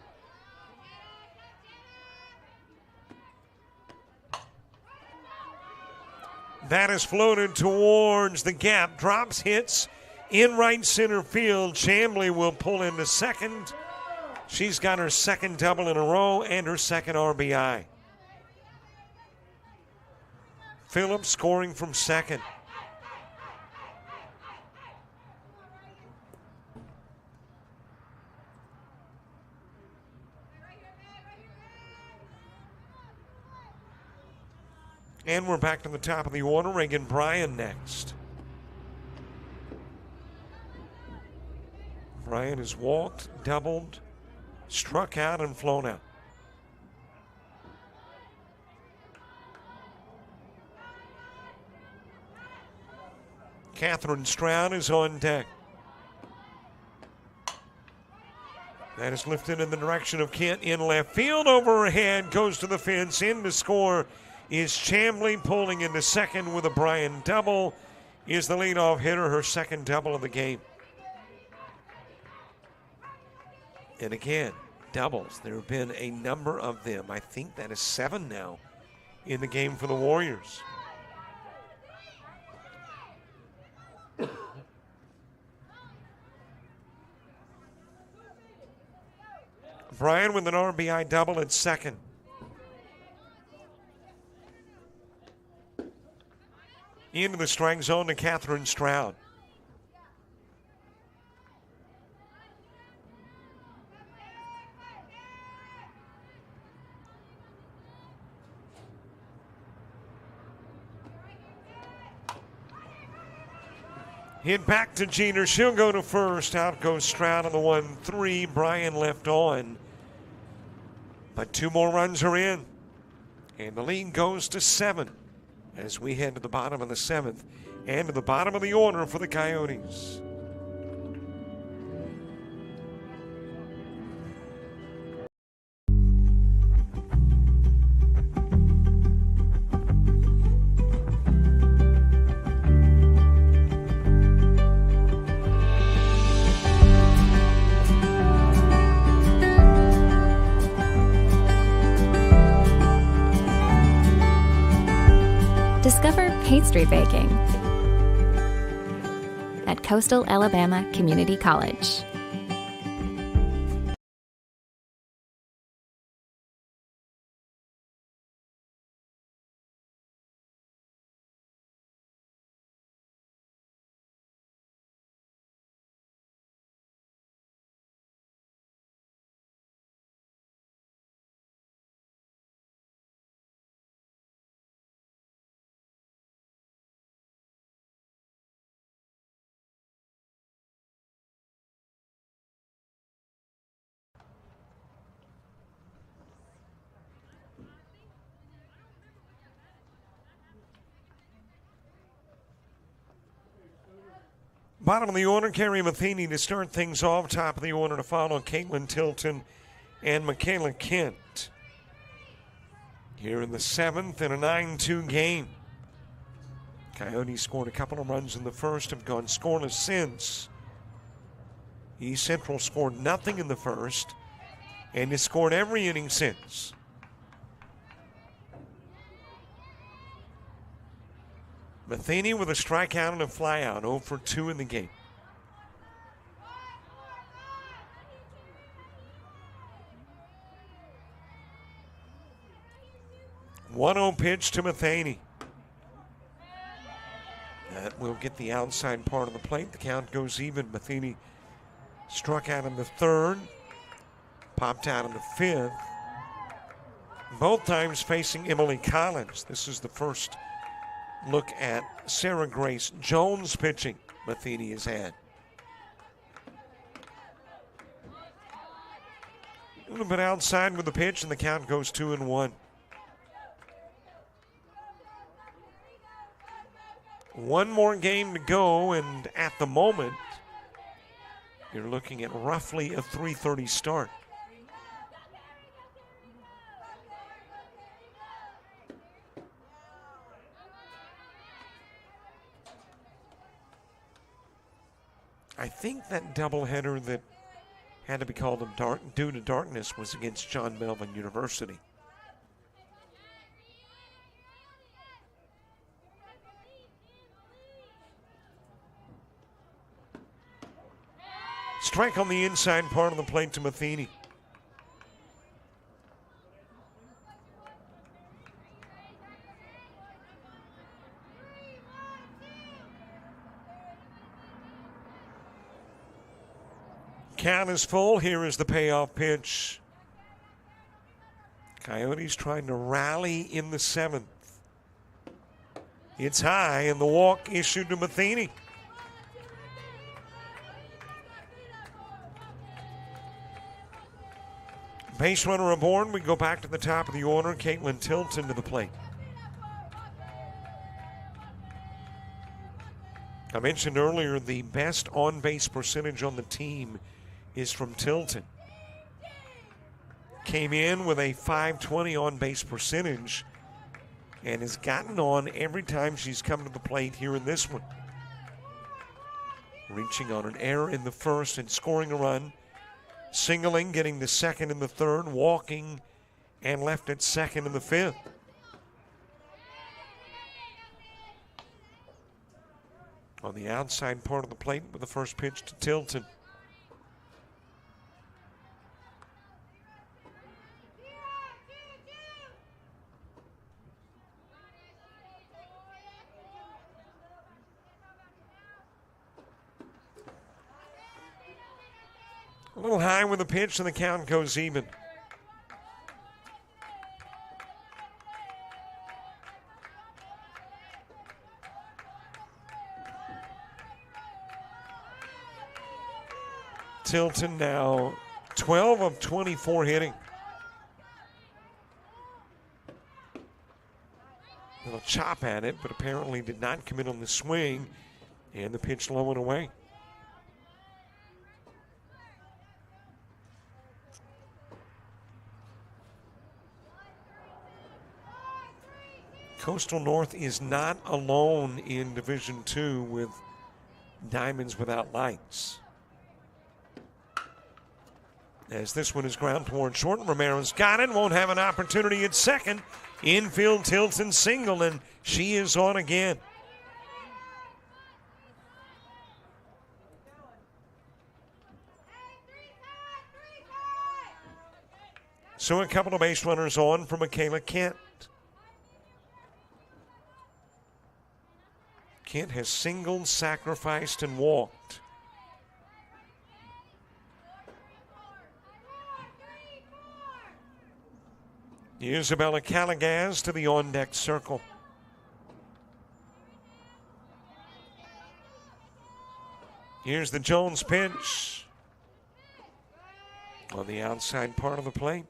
S1: That is floated towards the gap. Drops, hits in right center field. Chamblee will pull into second. She's got her second double in a row and her second RBI. Phillips scoring from second. And we're back to the top of the order. Reagan Bryan next. Bryan has walked, doubled, struck out, and flown out. Catherine Stroud is on deck. That is lifted in the direction of Kent in left field. Over her head, goes to the fence. In to score is Chamblee, pulling into second with a Bryan double. Is the leadoff hitter, her second double of the game. And again, doubles. There have been a number of them. I think that is 7 now in the game for the Warriors. Bryan with an RBI double at second. Into the strike zone to Catherine Stroud. Hit back to Jeter. She'll go to first. Out goes Stroud on the 1-3. Bryan left on. But 2 more runs are in. And the lead goes to 7 as we head to the bottom of the 7th and to the bottom of the order for the Coyotes.
S2: Discover pastry baking at Coastal Alabama Community College.
S1: Bottom of the order, Carrie Matheny to start things off. Top of the order to follow Caitlin Tilton and Michaela Kent. Here in the 7th in a 9-2 game. Coyotes scored a couple of runs in the first, have gone scoreless since. East Central scored nothing in the first and has scored every inning since. Matheny with a strikeout and a flyout, 0 for 2 in the game. One-0 pitch to Matheny. That will get the outside part of the plate. The count goes even. Matheny struck out in the 3rd, popped out in the 5th. Both times facing Emily Collins. This is the first look at Sarah Grace Jones pitching Matheny has had. A little bit outside with the pitch, and the count goes 2-1. One more game to go, and at the moment, you're looking at roughly a 3:30 start. I think that doubleheader that had to be called due to darkness was against John Melvin University. Strike on the inside part of the plate to Matheny. Count is full. Here is the payoff pitch. Coyotes trying to rally in the 7th. It's high, and the walk issued to Matheny. Base runner aboard. We go back to the top of the order. Caitlin Tilton to the plate. I mentioned earlier the best on-base percentage on the team is from Tilton. Came in with a .520 on-base percentage and has gotten on every time she's come to the plate here in this one. Reaching on an error in the first and scoring a run. Singling, getting the second and the third, walking, and left at second in the fifth. On the outside part of the plate with the first pitch to Tilton. A little high with the pitch, and the count goes even. Tilton now 12 of 24 hitting. A little chop at it, but apparently did not commit on the swing, and the pitch low and away. Coastal North is not alone in Division II with diamonds without lights. As this one is ground toward short, Romero's got it, won't have an opportunity at second. Infield Tilton single, and she is on again. So a couple of base runners on for Michaela Kent. Kent has singled, sacrificed, and walked. Isabella Calagaz to the on-deck circle. Here's the Jones pitch on the outside part of the plate.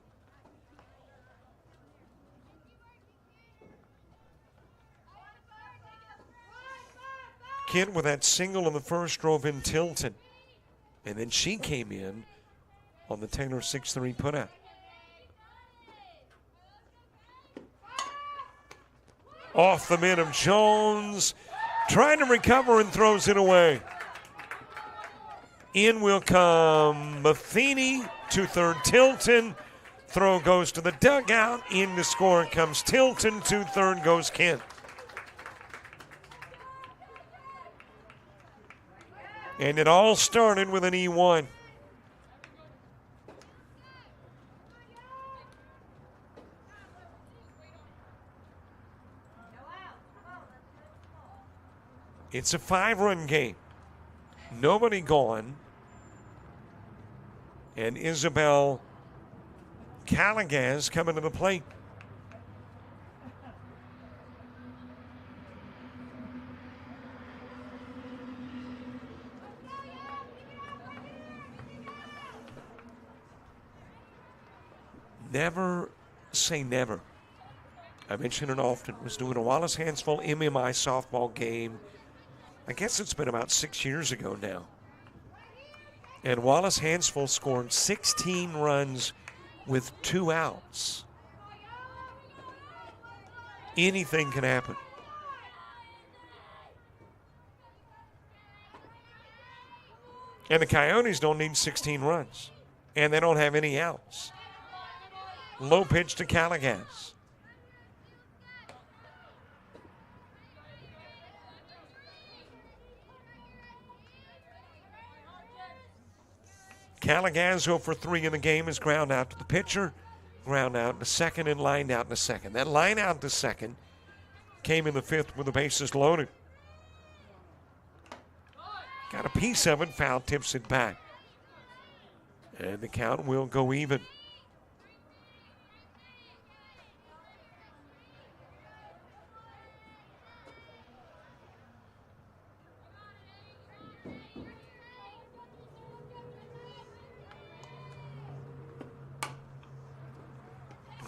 S1: Kent with that single in the first drove in Tilton. And then she came in on the Taylor 6-3 putout. Off the mitt of Jones. Trying to recover and throws it away. In will come Matheny to third Tilton. Throw goes to the dugout. In to score comes Tilton. To third goes Kent. And it all started with an E1. It's a 5-run game. Nobody gone. And Isabel Calagaz coming to the plate. Never say never. I mention it often. Was doing a Wallace Hansville MMI softball game. I guess it's been about 6 years ago now. And Wallace Hansville scored 16 runs with 2 outs. Anything can happen. And the Coyotes don't need 16 runs. And they don't have any outs. Low pitch to Calagaz. Calagaz 0 for 3 in the game is ground out to the pitcher. Ground out to second and lined out to second. That line out to second came in the fifth with the bases loaded. Got a piece of it, foul tips it back. And the count will go even.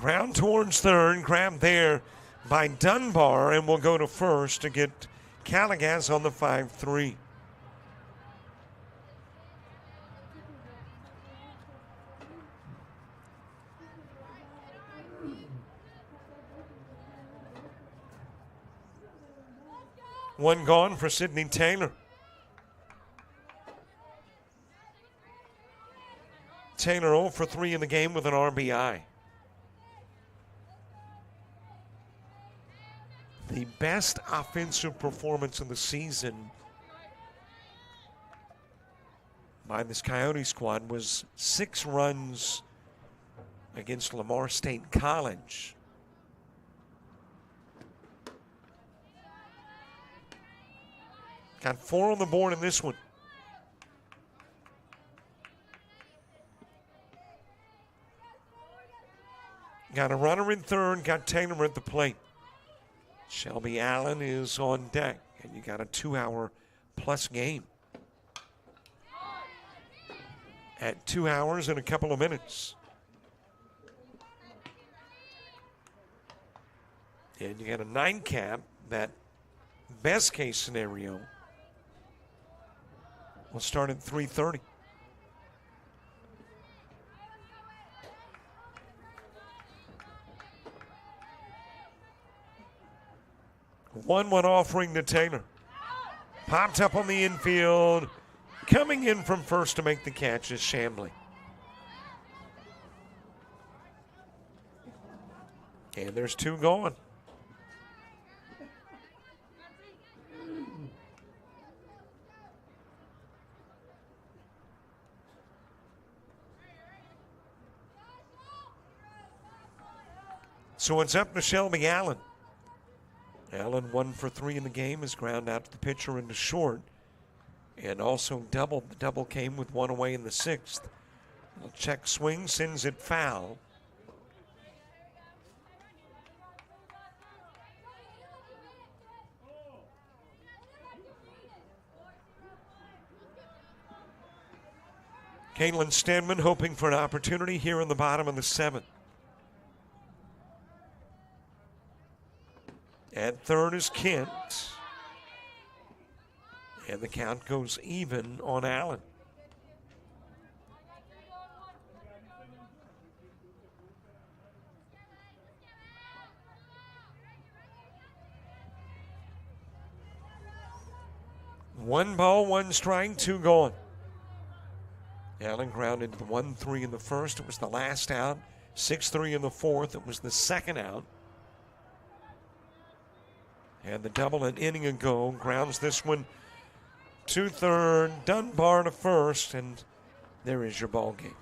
S1: Ground towards third, grabbed there by Dunbar, and will go to first to get Caligas on the 5-3. One gone for Sydney Taylor. Taylor 0 for 3 in the game with an RBI. The best offensive performance of the season by this Coyote squad was 6 runs against Lamar State College. Got 4 on the board in this one. Got a runner in third, got Taylor at the plate. Shelby Allen is on deck, and you got a 2-hour plus game. At 2 hours and a couple of minutes. And you got a 9-cap that best case scenario will start at 3:30. One offering to Taylor. Popped up on the infield. Coming in from first to make the catch is Chambly. And there's 2 gone. So it's up to Shelby Allen. Allen 1 for 3 in the game, is ground out to the pitcher into short. And also doubled. The double came with 1 away in the 6th. A check swing, sends it foul. Caitlin Stenman hoping for an opportunity here in the bottom of the 7th. At third is Kent. And the count goes even on Allen. One ball, 1 strike, 2 gone. Allen grounded the 1-3 in the first. It was the last out. 6-3 in the fourth. It was the second out. And the double an inning ago grounds this one to third, Dunbar to first, and there is your ball game.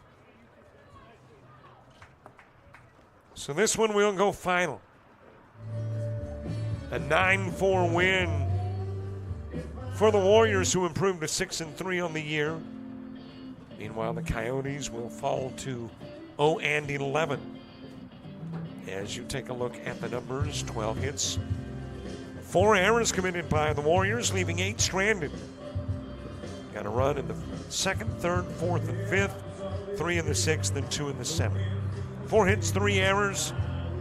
S1: So this one will go final. A 9-4 win for the Warriors, who improved to 6-3 on the year. Meanwhile, the Coyotes will fall to 0-11. As you take a look at the numbers, 12 hits, 4 errors committed by the Warriors, leaving 8 stranded. Got a run in the 2nd, 3rd, 4th, and 5th, 3 in the 6th, and 2 in the 7th. 4 hits, 3 errors,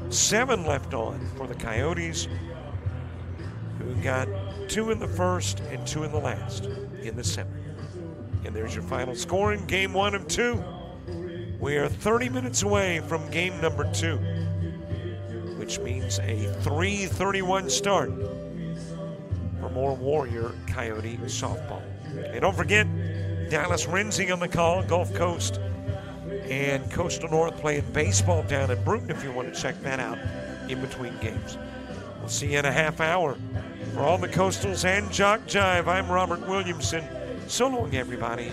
S1: 7 left on for the Coyotes, who got 2 in the first and 2 in the last in the 7th. And there's your final score in game 1 of 2. We are 30 minutes away from game number 2, which means a 3:31 start for more Warrior Coyote softball. And don't forget, Dallas Renzi on the call, Gulf Coast and Coastal North playing baseball down in Bruton if you want to check that out in between games. We'll see you in a half hour. For all the Coastals and JockJive, I'm Robert Williamson. So long, everybody.